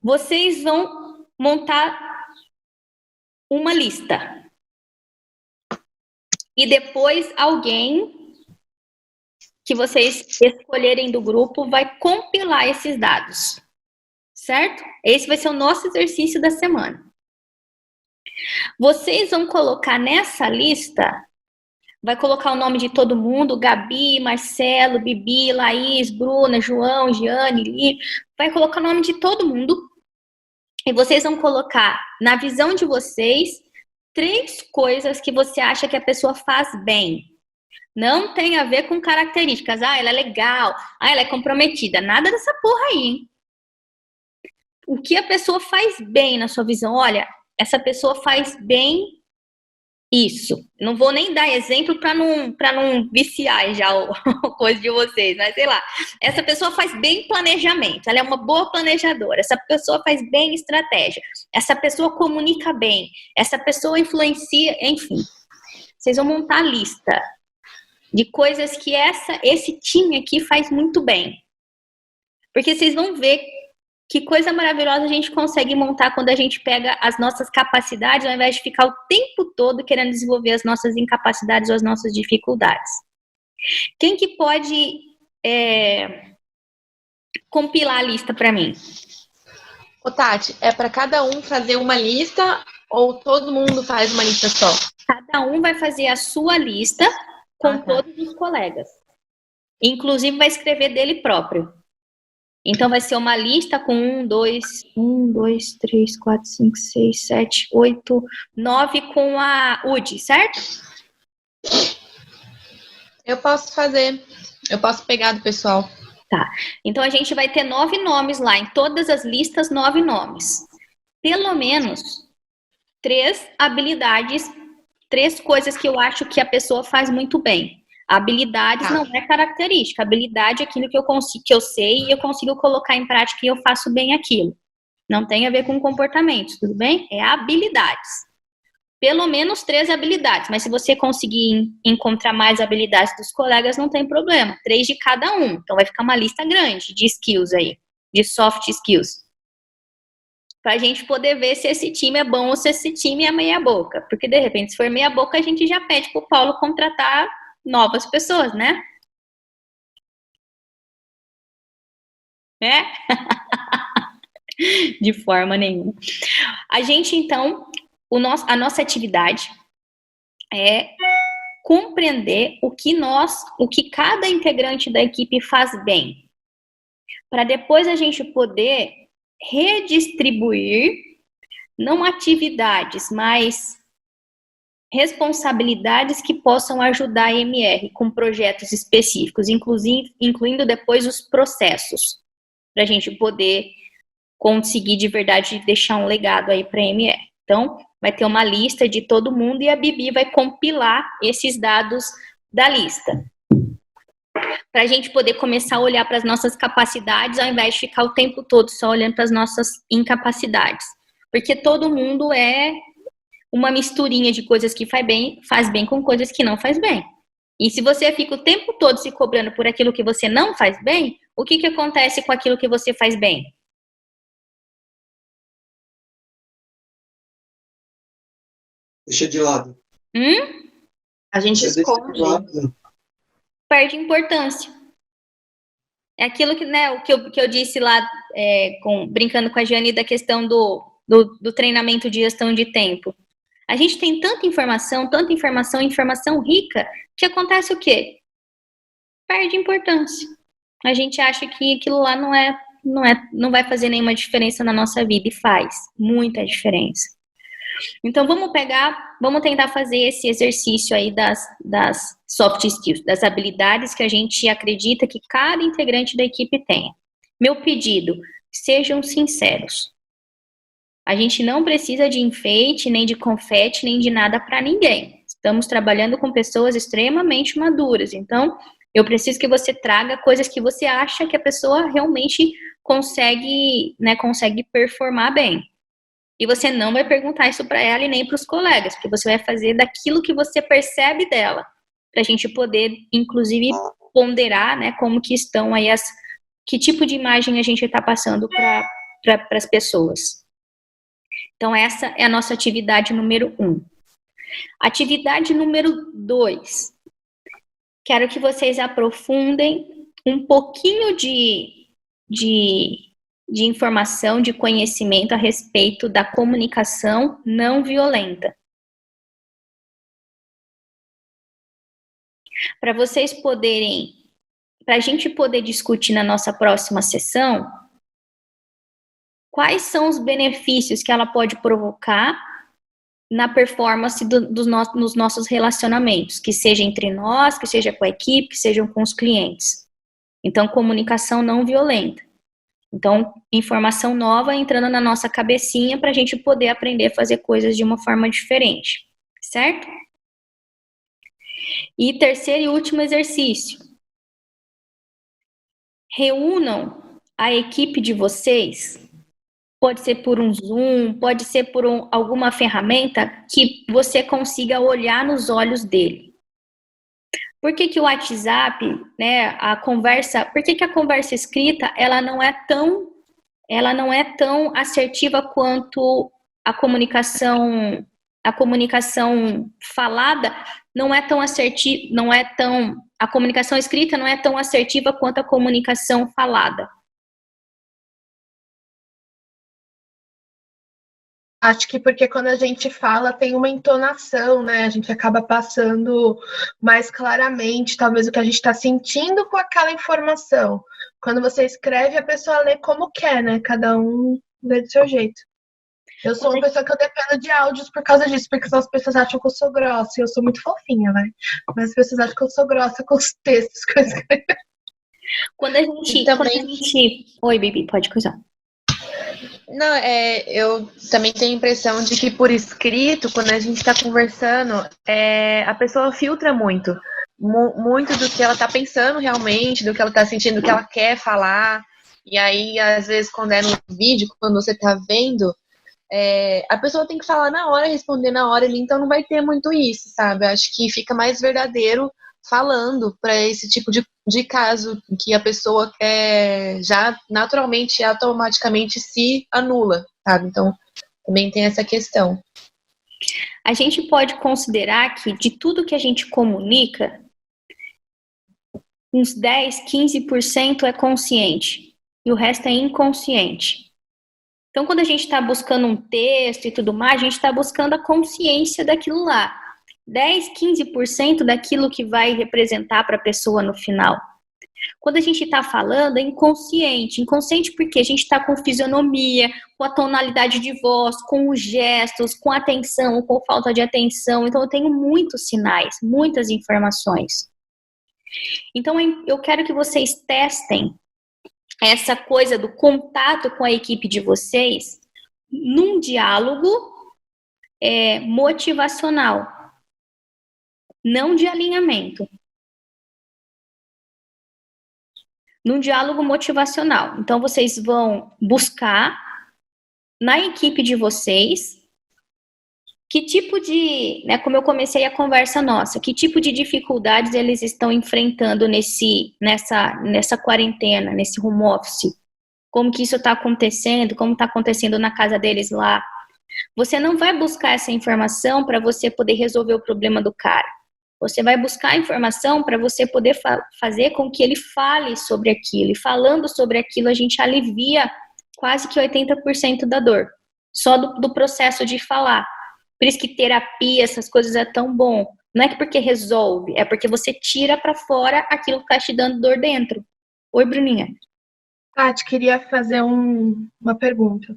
Vocês vão montar uma lista. E depois alguém que vocês escolherem do grupo vai compilar esses dados. Certo? Esse vai ser o nosso exercício da semana. Vocês vão colocar nessa lista, vai colocar o nome de todo mundo, Gabi, Marcelo, Bibi, Laís, Bruna, João, Giane, Li, vai colocar o nome de todo mundo e vocês vão colocar, na visão de vocês, 3 coisas que você acha que a pessoa faz bem. Não tem a ver com características. Ah, ela é legal. Ah, ela é comprometida. Nada dessa porra aí, hein? O que a pessoa faz bem na sua visão? Olha, essa pessoa faz bem isso. Não vou nem dar exemplo para não viciar já o coisa de vocês, mas sei lá. Essa pessoa faz bem planejamento, ela é uma boa planejadora. Essa pessoa faz bem estratégia. Essa pessoa comunica bem. Essa pessoa influencia, enfim. Vocês vão montar a lista de coisas que esse time aqui faz muito bem. Porque vocês vão ver que coisa maravilhosa a gente consegue montar quando a gente pega as nossas capacidades, ao invés de ficar o tempo todo querendo desenvolver as nossas incapacidades ou as nossas dificuldades. Quem que pode compilar a lista para mim? Ô, Tati, é para cada um fazer uma lista ou todo mundo faz uma lista só? Cada um vai fazer a sua lista com todos os colegas. Inclusive vai escrever dele próprio. Então, vai ser uma lista com 1, 2, 3, 4, 5, 6, 7, 8, 9 com a UD, certo? Eu posso fazer. Eu posso pegar do pessoal. Tá. Então, a gente vai ter 9 nomes lá. Em todas as listas, 9 nomes. Pelo menos 3 habilidades três coisas que eu acho que a pessoa faz muito bem. Habilidades não é característica. Habilidade é aquilo que eu sei e eu consigo colocar em prática e eu faço bem aquilo. Não tem a ver com comportamentos, tudo bem? É habilidades. Pelo menos 3 habilidades, mas se você conseguir encontrar mais habilidades dos colegas, não tem problema. 3 de cada um. Então vai ficar uma lista grande de skills aí, de soft skills. Pra gente poder ver se esse time é bom ou se esse time é meia boca. Porque de repente, se for meia boca, a gente já pede pro Paulo contratar novas pessoas, né? De forma nenhuma. A gente, então, a nossa atividade é compreender o que cada integrante da equipe faz bem, para depois a gente poder redistribuir, não atividades, mas responsabilidades que possam ajudar a MR com projetos específicos, incluindo depois os processos, para a gente poder conseguir de verdade deixar um legado aí para a MR. Então, vai ter uma lista de todo mundo e a Bibi vai compilar esses dados da lista, para a gente poder começar a olhar para as nossas capacidades, ao invés de ficar o tempo todo só olhando para as nossas incapacidades. Porque todo mundo é uma misturinha de coisas que faz bem com coisas que não faz bem. E se você fica o tempo todo se cobrando por aquilo que você não faz bem, o que acontece com aquilo que você faz bem? Deixa de lado. A gente esconde. Perde importância. É aquilo que, né, o que eu disse lá, brincando com a Jane, da questão do treinamento de gestão de tempo. A gente tem tanta informação rica, que acontece o quê? Perde importância. A gente acha que aquilo lá não vai fazer nenhuma diferença na nossa vida, e faz muita diferença. Então, vamos tentar fazer esse exercício aí das soft skills, das habilidades que a gente acredita que cada integrante da equipe tenha. Meu pedido, sejam sinceros. A gente não precisa de enfeite, nem de confete, nem de nada para ninguém. Estamos trabalhando com pessoas extremamente maduras. Então, eu preciso que você traga coisas que você acha que a pessoa realmente consegue performar bem. E você não vai perguntar isso para ela e nem para os colegas, porque você vai fazer daquilo que você percebe dela, para a gente poder, inclusive, ponderar, né, como que estão aí que tipo de imagem a gente está passando para as pessoas. Então, essa é a nossa atividade número 1. Atividade número 2. Quero que vocês aprofundem um pouquinho de informação, de conhecimento a respeito da comunicação não violenta. Para a gente poder discutir na nossa próxima sessão, quais são os benefícios que ela pode provocar na performance nos nossos relacionamentos, que seja entre nós, que seja com a equipe, que sejam com os clientes. Então, comunicação não violenta. Então, informação nova entrando na nossa cabecinha para a gente poder aprender a fazer coisas de uma forma diferente, certo? E terceiro e último exercício. Reúnam a equipe de vocês, pode ser por um Zoom, pode ser por alguma ferramenta que você consiga olhar nos olhos dele. Por que o WhatsApp, né, por que a conversa escrita, ela não é tão assertiva quanto a comunicação falada não é tão assertiva, a comunicação escrita não é tão assertiva quanto a comunicação falada? Acho que porque quando a gente fala tem uma entonação, né? A gente acaba passando mais claramente, talvez, o que a gente está sentindo com aquela informação. Quando você escreve, a pessoa lê como quer, né? Cada um lê do seu jeito. Eu sou uma pessoa que eu dependo de áudios por causa disso, porque senão as pessoas acham que eu sou grossa, e eu sou muito fofinha, né? Mas as pessoas acham que eu sou grossa com os textos que eu escrevo. Oi, Bibi, pode coisar. Não, eu também tenho a impressão de que por escrito, quando a gente está conversando, a pessoa filtra muito. Muito do que ela está pensando realmente, do que ela está sentindo, do que ela quer falar. E aí, às vezes, quando é no vídeo, quando você está vendo, a pessoa tem que falar na hora, responder na hora ali, então não vai ter muito isso, sabe? Eu acho que fica mais verdadeiro falando para esse tipo de caso que a pessoa já naturalmente, automaticamente se anula, sabe? Então, também tem essa questão. A gente pode considerar que de tudo que a gente comunica, uns 10, 15% é consciente e o resto é inconsciente. Então, quando a gente está buscando um texto e tudo mais, a gente está buscando a consciência daquilo lá. 10, 15% daquilo que vai representar para a pessoa no final. Quando a gente está falando, é inconsciente. Inconsciente porque a gente está com fisionomia, com a tonalidade de voz, com os gestos, com atenção, com falta de atenção. Então, eu tenho muitos sinais, muitas informações. Então, eu quero que vocês testem essa coisa do contato com a equipe de vocês num diálogo motivacional. Não de alinhamento. Num diálogo motivacional. Então, vocês vão buscar na equipe de vocês que tipo de, como eu comecei a conversa nossa, que tipo de dificuldades eles estão enfrentando nessa quarentena, nesse home office. Como que isso está acontecendo, como está acontecendo na casa deles lá. Você não vai buscar essa informação para você poder resolver o problema do cara. Você vai buscar a informação para você poder fazer com que ele fale sobre aquilo. E falando sobre aquilo, a gente alivia quase que 80% da dor. Só do processo de falar. Por isso que terapia, essas coisas é tão bom. Não é porque resolve, é porque você tira para fora aquilo que está te dando dor dentro. Oi, Bruninha. Tati, queria fazer uma pergunta.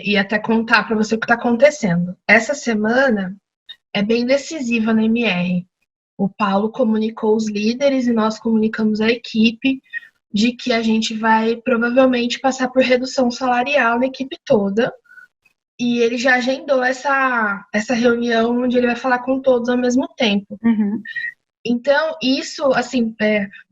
E até contar para você o que está acontecendo. Essa semana é bem decisiva na MR. O Paulo comunicou os líderes e nós comunicamos a equipe de que a gente vai provavelmente passar por redução salarial na equipe toda. E ele já agendou essa reunião onde ele vai falar com todos ao mesmo tempo. Uhum. Então, isso, assim,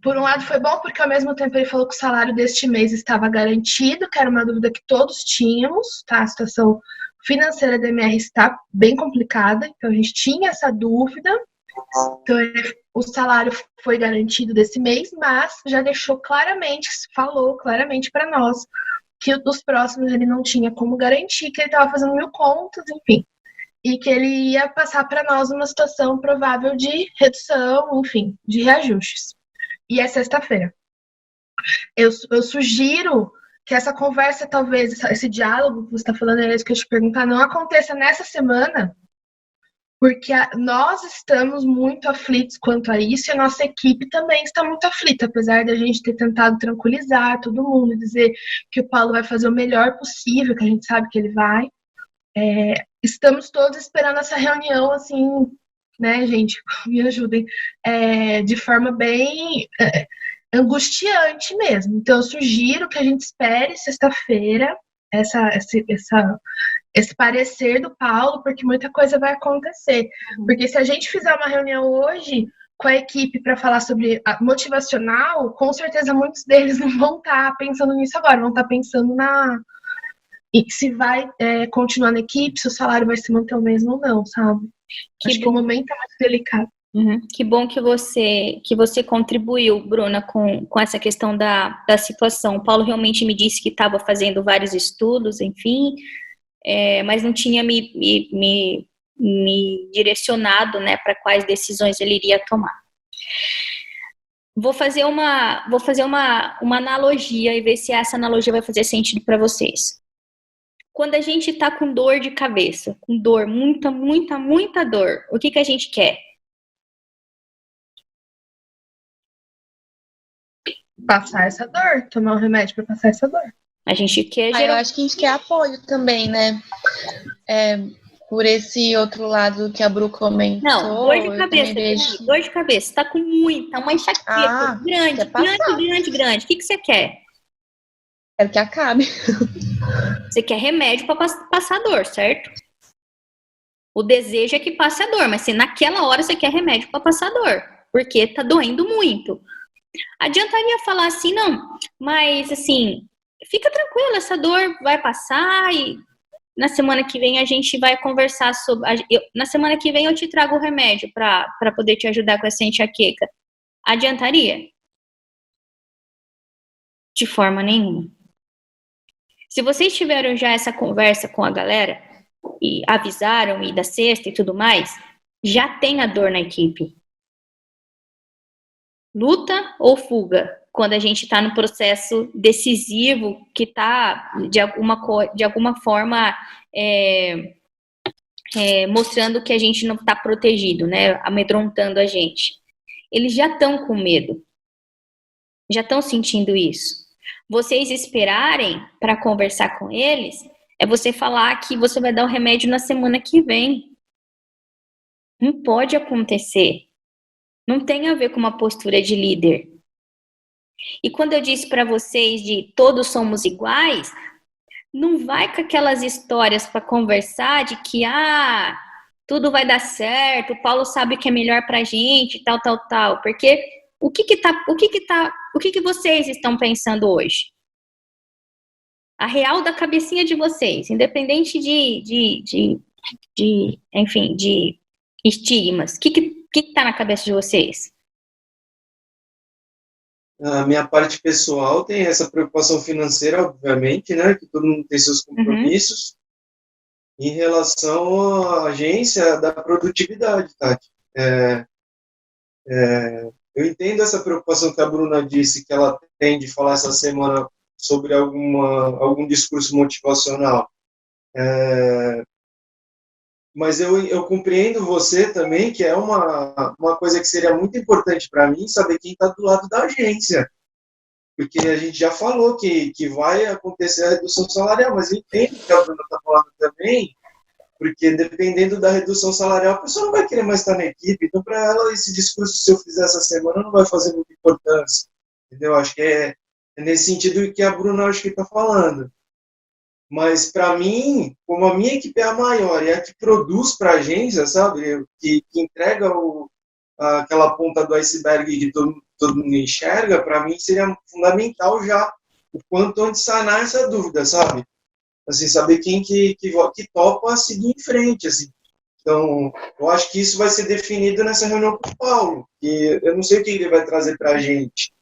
por um lado foi bom, porque ao mesmo tempo ele falou que o salário deste mês estava garantido, que era uma dúvida que todos tínhamos, tá? A situação financeira da MR está bem complicada, então a gente tinha essa dúvida. Então, o salário foi garantido desse mês, mas já deixou claramente, falou claramente para nós que os próximos ele não tinha como garantir, que ele estava fazendo 1000 contas, enfim. E que ele ia passar para nós uma situação provável de redução, enfim, de reajustes. E é sexta-feira. Eu sugiro que essa conversa, talvez, esse diálogo que você está falando, é isso que eu te perguntar, não aconteça nessa semana, porque nós estamos muito aflitos quanto a isso e a nossa equipe também está muito aflita, apesar da gente ter tentado tranquilizar todo mundo, dizer que o Paulo vai fazer o melhor possível, que a gente sabe que ele vai. Estamos todos esperando essa reunião, assim, né, gente, me ajudem, de forma bem angustiante mesmo. Então, eu sugiro que a gente espere sexta-feira esse parecer do Paulo, porque muita coisa vai acontecer. Porque se a gente fizer uma reunião hoje com a equipe para falar sobre a motivacional, com certeza muitos deles não vão estar pensando nisso agora, vão estar pensando se vai continuar na equipe, se o salário vai se manter o mesmo ou não, sabe? Acho que o momento é muito delicado. Uhum. Que bom que você contribuiu, Bruna, com essa questão da situação. O Paulo realmente me disse que estava fazendo vários estudos, enfim, mas não tinha me direcionado, né, para quais decisões ele iria tomar. Vou fazer uma analogia e ver se essa analogia vai fazer sentido para vocês. Quando a gente está com dor de cabeça, com dor, muita, muita, muita dor, o que a gente quer? Passar essa dor, tomar um remédio para passar essa dor. A gente quer... Eu acho que a gente quer apoio também, né? Por esse outro lado que a Bru comentou. Não, dor de cabeça. Dor de cabeça. Tá com uma enxaqueca grande. O que você quer? Quero que acabe. Você quer remédio para passar dor, certo? O desejo é que passe a dor, mas se naquela hora você quer remédio para passar dor, porque tá doendo muito. Adiantaria falar assim, não, mas assim, fica tranquilo, essa dor vai passar e na semana que vem a gente vai conversar sobre. Na semana que vem eu te trago o remédio para poder te ajudar com essa enxaqueca. Adiantaria? De forma nenhuma. Se vocês tiveram já essa conversa com a galera e avisaram e da sexta e tudo mais, já tem a dor na equipe. Luta ou fuga? Quando a gente está no processo decisivo que está de alguma forma mostrando que a gente não está protegido, né? Amedrontando a gente. Eles já estão com medo. Já estão sentindo isso. Vocês esperarem para conversar com eles é você falar que você vai dar o remédio na semana que vem. Não pode acontecer. Não tem a ver com uma postura de líder. E quando eu disse para vocês de todos somos iguais, não vai com aquelas histórias para conversar de que tudo vai dar certo, o Paulo sabe o que é melhor pra gente, tal, porque o que vocês estão pensando hoje? A real da cabecinha de vocês, independente de estigmas. O que tá na cabeça de vocês? A minha parte pessoal tem essa preocupação financeira, obviamente, né? Que todo mundo tem seus compromissos. Em relação à agência da produtividade, Tati. Eu entendo essa preocupação que a Bruna disse que ela tem de falar essa semana sobre algum discurso motivacional. Mas eu compreendo você também, que é uma coisa que seria muito importante para mim, saber quem está do lado da agência. Porque a gente já falou que vai acontecer a redução salarial, mas eu entendo que a Bruna está falando também, porque dependendo da redução salarial, a pessoa não vai querer mais estar na equipe. Então, para ela, esse discurso, se eu fizer essa semana, não vai fazer muita importância. Entendeu? Acho que é nesse sentido que a Bruna acho que está falando. Mas, para mim, como a minha equipe é a maior e é a que produz para a agência, sabe? Que entrega aquela ponta do iceberg que todo mundo enxerga, para mim seria fundamental já o quanto antes sanar essa dúvida, sabe? Assim, saber quem que topa seguir em frente, assim. Então, eu acho que isso vai ser definido nessa reunião com o Paulo, que eu não sei o que ele vai trazer para a gente.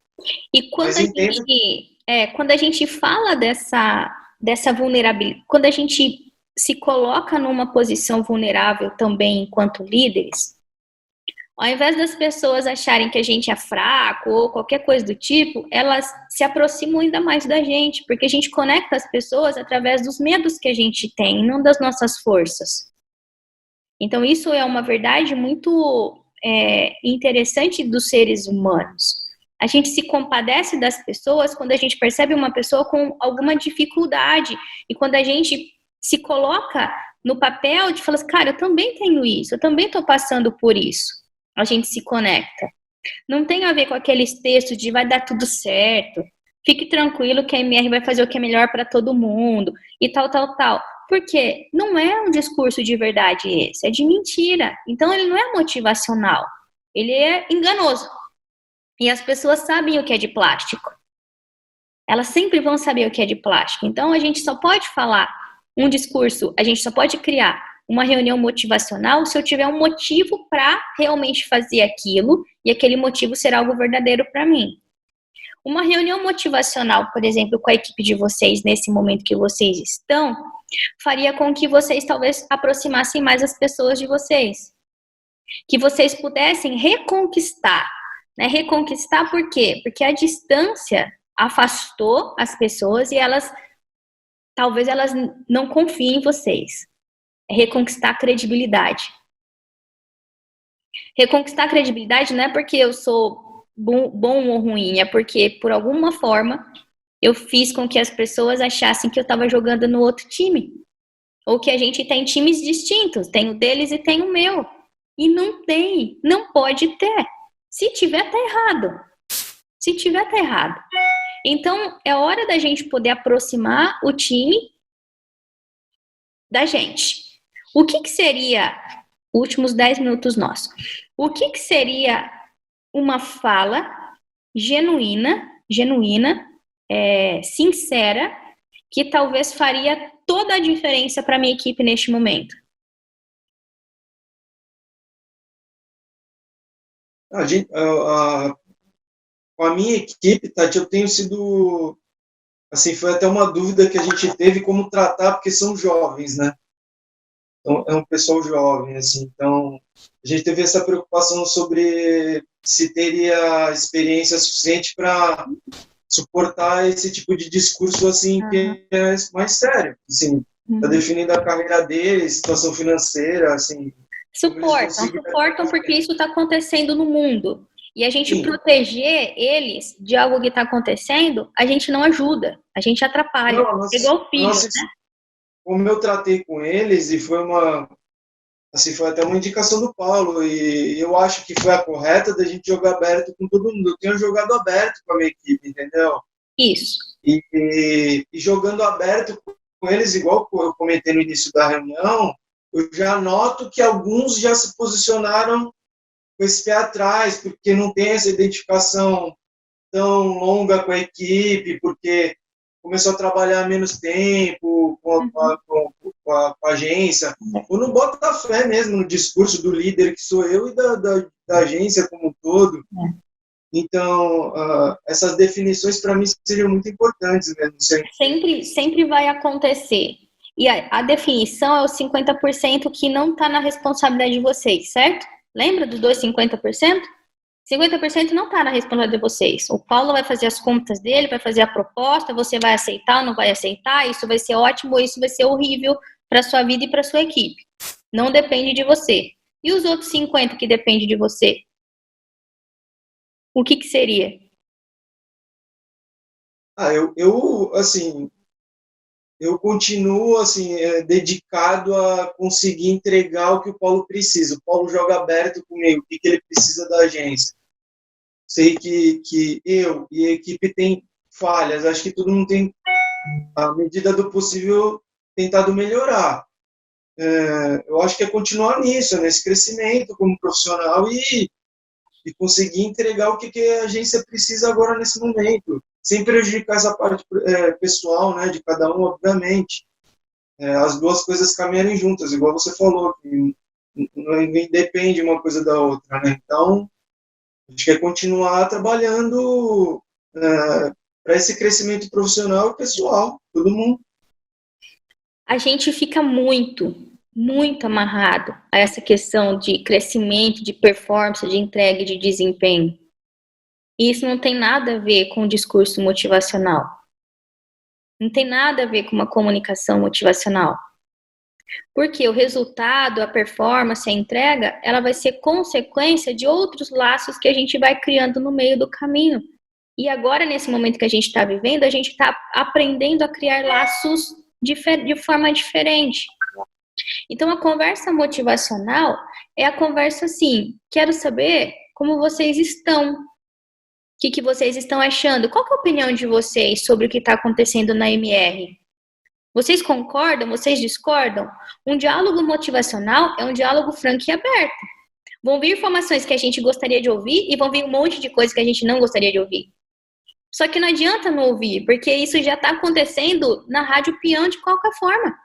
E quando a gente fala dessa vulnerabilidade, quando a gente se coloca numa posição vulnerável também enquanto líderes, ao invés das pessoas acharem que a gente é fraco ou qualquer coisa do tipo, elas se aproximam ainda mais da gente, porque a gente conecta as pessoas através dos medos que a gente tem, não das nossas forças. Então, isso é uma verdade muito interessante dos seres humanos. A gente se compadece das pessoas quando a gente percebe uma pessoa com alguma dificuldade e quando a gente se coloca no papel de falar assim, cara, eu também tenho isso, eu também estou passando por isso. A gente se conecta. Não tem a ver com aqueles textos de vai dar tudo certo, fique tranquilo que a MR vai fazer o que é melhor para todo mundo e tal. Porque não é um discurso de verdade esse, é de mentira. Então ele não é motivacional, ele é enganoso. E as pessoas sabem o que é de plástico. Elas sempre vão saber o que é de plástico. Então a gente só pode falar um discurso, a gente só pode criar uma reunião motivacional se eu tiver um motivo para realmente fazer aquilo e aquele motivo ser algo verdadeiro para mim. Uma reunião motivacional, por exemplo, com a equipe de vocês nesse momento que vocês estão, faria com que vocês talvez aproximassem mais as pessoas de vocês. Que vocês pudessem reconquistar. Né? Reconquistar por quê? Porque a distância afastou as pessoas e talvez elas não confiem em vocês. É reconquistar a credibilidade. Reconquistar a credibilidade não é porque eu sou bom ou ruim, é porque, por alguma forma, eu fiz com que as pessoas achassem que eu estava jogando no outro time. Ou que a gente tem times distintos, tem o deles e tem o meu. E não tem, não pode ter. Se tiver, tá errado. Se tiver, tá errado. Então, é hora da gente poder aproximar o time da gente. O que seria, últimos 10 minutos nossos, o que seria uma fala genuína, sincera, que talvez faria toda a diferença para a minha equipe neste momento? Com a minha equipe, Tati, eu tenho sido, assim, foi até uma dúvida que a gente teve como tratar, porque são jovens, né? Então, é um pessoal jovem, assim, então a gente teve essa preocupação sobre se teria experiência suficiente para suportar esse tipo de discurso, assim, que é mais sério, assim, tá definindo a carreira deles, situação financeira, assim. Suportam porque isso está acontecendo no mundo. E a gente proteger eles de algo que está acontecendo, a gente não ajuda, a gente atrapalha. É igual filho, né? Como eu tratei com eles, e foi foi até uma indicação do Paulo, e eu acho que foi a correta da gente jogar aberto com todo mundo. Eu tenho jogado aberto com a minha equipe, entendeu? Isso. E jogando aberto com eles, igual eu comentei no início da reunião, eu já noto que alguns já se posicionaram com esse pé atrás, porque não tem essa identificação tão longa com a equipe, porque começou a trabalhar há menos tempo com a agência, ou não bota fé mesmo no discurso do líder, que sou eu, e da agência como um todo. Então, essas definições para mim seriam muito importantes mesmo. Sempre vai acontecer. E a definição é o 50% que não está na responsabilidade de vocês, certo? Lembra dos dois 50%? 50% não está na responsabilidade de vocês. O Paulo vai fazer as contas dele, vai fazer a proposta, você vai aceitar ou não vai aceitar, isso vai ser ótimo ou isso vai ser horrível para a sua vida e para a sua equipe. Não depende de você. E os outros 50% que dependem de você? O que seria? Eu continuo assim, dedicado a conseguir entregar o que o Paulo precisa. O Paulo joga aberto comigo, o que ele precisa da agência. Sei que eu e a equipe tem falhas, acho que todo mundo tem, à medida do possível, tentado melhorar. Eu acho que é continuar nisso, nesse crescimento como profissional e conseguir entregar o que a agência precisa agora nesse momento, sem prejudicar essa parte pessoal, né, de cada um, obviamente. As duas coisas caminharem juntas, igual você falou, que não depende uma coisa da outra, né? Então, acho que é continuar trabalhando para esse crescimento profissional e pessoal, todo mundo. A gente fica muito amarrado a essa questão de crescimento, de performance, de entrega e de desempenho. E isso não tem nada a ver com o discurso motivacional. Não tem nada a ver com uma comunicação motivacional. Porque o resultado, a performance, a entrega, ela vai ser consequência de outros laços que a gente vai criando no meio do caminho. E agora, nesse momento que a gente está vivendo, a gente está aprendendo a criar laços de forma diferente. Então, a conversa motivacional é a conversa assim, quero saber como vocês estão, o que vocês estão achando, qual que é a opinião de vocês sobre o que está acontecendo na MR? Vocês concordam, vocês discordam? Um diálogo motivacional é um diálogo franco e aberto. Vão vir informações que a gente gostaria de ouvir e vão vir um monte de coisas que a gente não gostaria de ouvir. Só que não adianta não ouvir, porque isso já está acontecendo na rádio peão de qualquer forma.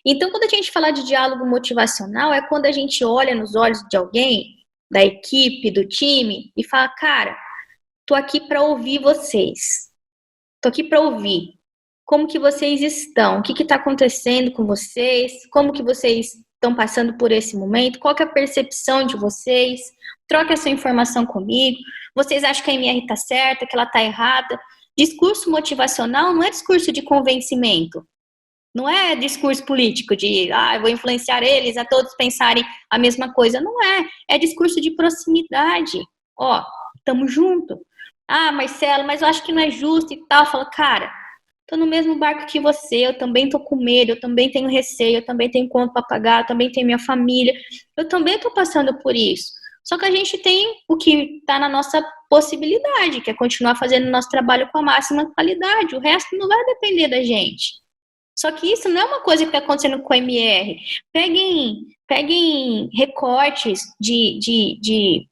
Então, quando a gente fala de diálogo motivacional, é quando a gente olha nos olhos de alguém, da equipe, do time, e fala, cara, tô aqui para ouvir vocês. Tô aqui para ouvir. Como que vocês estão? O que está acontecendo com vocês? Como que vocês estão passando por esse momento? Qual que é a percepção de vocês? Troca essa informação comigo. Vocês acham que a MR está certa, que ela está errada? Discurso motivacional não é discurso de convencimento. Não é discurso político de, eu vou influenciar eles a todos pensarem a mesma coisa. Não é. É discurso de proximidade. Tamo junto. Marcelo, mas eu acho que não é justo e tal. Fala, cara, tô no mesmo barco que você, eu também tô com medo, eu também tenho receio, eu também tenho conta para pagar, eu também tenho minha família. Eu também tô passando por isso. Só que a gente tem o que está na nossa possibilidade, que é continuar fazendo o nosso trabalho com a máxima qualidade. O resto não vai depender da gente. Só que isso não é uma coisa que está acontecendo com o MR. Peguem recortes de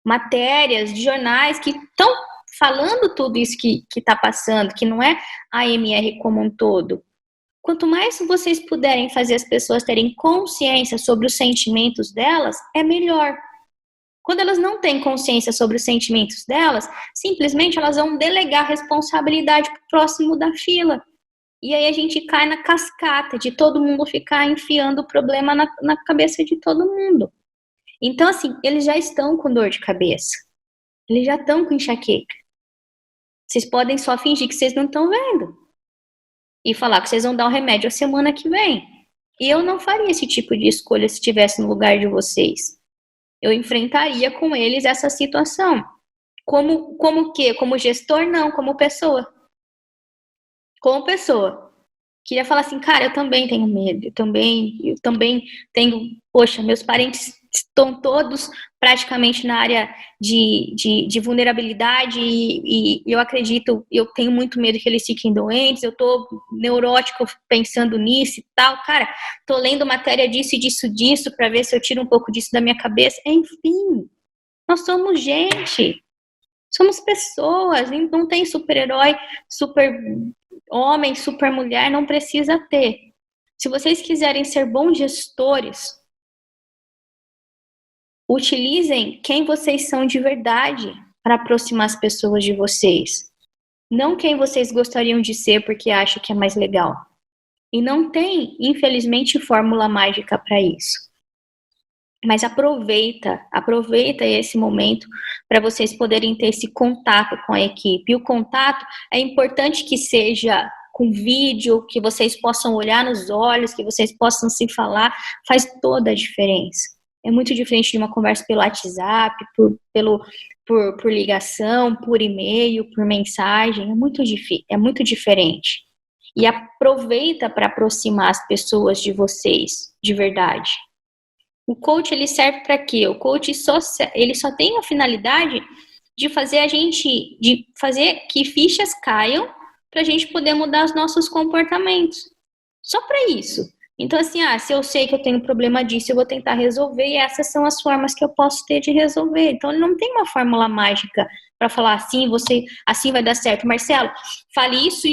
matérias, de jornais que estão falando tudo isso que está passando, que não é a MR como um todo. Quanto mais vocês puderem fazer as pessoas terem consciência sobre os sentimentos delas, é melhor. Quando elas não têm consciência sobre os sentimentos delas, simplesmente elas vão delegar a responsabilidade para o próximo da fila. E aí a gente cai na cascata de todo mundo ficar enfiando o problema na cabeça de todo mundo. Então, assim, eles já estão com dor de cabeça. Eles já estão com enxaqueca. Vocês podem só fingir que vocês não estão vendo. E falar que vocês vão dar o remédio a semana que vem. E eu não faria esse tipo de escolha se estivesse no lugar de vocês. Eu enfrentaria com eles essa situação. Como o quê? Como gestor? Não, como pessoa. Como pessoa. Queria falar assim, cara, eu também tenho medo. Eu também tenho... Poxa, meus parentes estão todos praticamente na área de vulnerabilidade e eu acredito, eu tenho muito medo que eles fiquem doentes, eu tô neurótico pensando nisso e tal, cara, tô lendo matéria disso e disso para ver se eu tiro um pouco disso da minha cabeça, enfim, nós somos gente, somos pessoas, não tem super-herói, super-homem, super-mulher, não precisa ter. Se vocês quiserem ser bons gestores, utilizem quem vocês são de verdade para aproximar as pessoas de vocês. Não quem vocês gostariam de ser porque acham que é mais legal. E não tem, infelizmente, fórmula mágica para isso. Mas aproveita esse momento para vocês poderem ter esse contato com a equipe. E o contato é importante que seja com vídeo, que vocês possam olhar nos olhos, que vocês possam se falar, faz toda a diferença. É muito diferente de uma conversa pelo WhatsApp, por ligação, por e-mail, por mensagem. É muito diferente. E aproveita para aproximar as pessoas de vocês, de verdade. O coach, ele serve para quê? O coach ele só tem a finalidade de fazer que fichas caiam para a gente poder mudar os nossos comportamentos. Só para isso. Então, assim, se eu sei que eu tenho problema disso, eu vou tentar resolver, e essas são as formas que eu posso ter de resolver. Então, ele não tem uma fórmula mágica para falar assim vai dar certo. Marcelo, fale isso,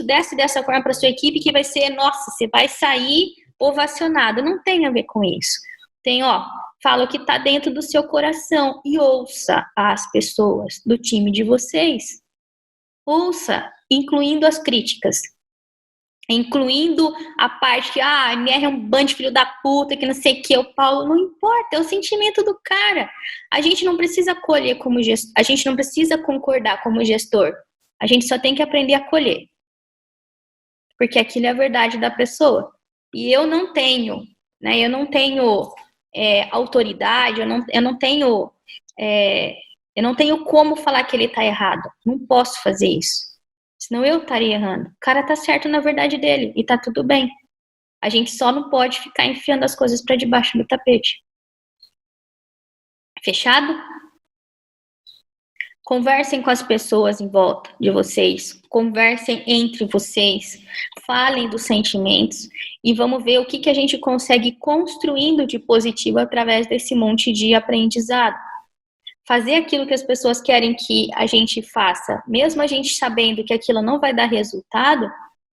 desce dessa forma para sua equipe, que vai ser, nossa, você vai sair ovacionado. Não tem a ver com isso. Fala o que está dentro do seu coração e ouça as pessoas do time de vocês. Ouça, incluindo as críticas. Incluindo a parte que, a MR é um bando de filho da puta, que não sei o que, o Paulo, não importa, é o sentimento do cara. A gente não precisa acolher como gestor, a gente não precisa concordar como gestor, a gente só tem que aprender a acolher. Porque aquilo é a verdade da pessoa. E eu não tenho autoridade, eu não tenho como falar que ele tá errado, não posso fazer isso. Senão eu estaria errando. O cara tá certo na verdade dele e tá tudo bem. A gente só não pode ficar enfiando as coisas para debaixo do tapete. Fechado? Conversem com as pessoas em volta de vocês. Conversem entre vocês. Falem dos sentimentos e vamos ver o que a gente consegue ir construindo de positivo através desse monte de aprendizado. Fazer aquilo que as pessoas querem que a gente faça, mesmo a gente sabendo que aquilo não vai dar resultado,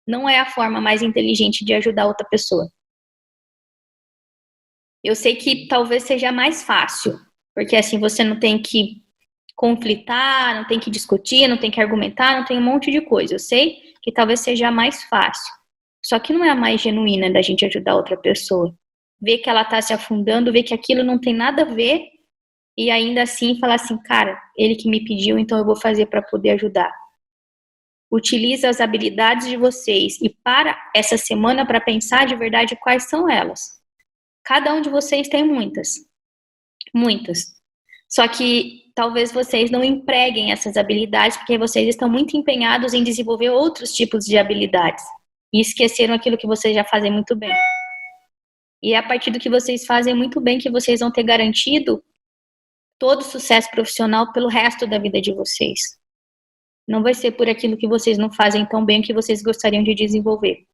não é a forma mais inteligente de ajudar outra pessoa. Eu sei que talvez seja mais fácil, porque assim você não tem que conflitar, não tem que discutir, não tem que argumentar, não tem um monte de coisa. Eu sei que talvez seja mais fácil, só que não é a mais genuína da gente ajudar outra pessoa. Ver que ela está se afundando, ver que aquilo não tem nada a ver, e ainda assim falar assim, cara, ele que me pediu, então eu vou fazer para poder ajudar. Utilize as habilidades de vocês e para essa semana para pensar de verdade quais são elas. Cada um de vocês tem muitas. Só que talvez vocês não empreguem essas habilidades porque vocês estão muito empenhados em desenvolver outros tipos de habilidades e esqueceram aquilo que vocês já fazem muito bem. E é a partir do que vocês fazem muito bem que vocês vão ter garantido todo o sucesso profissional pelo resto da vida de vocês. Não vai ser por aquilo que vocês não fazem tão bem que vocês gostariam de desenvolver.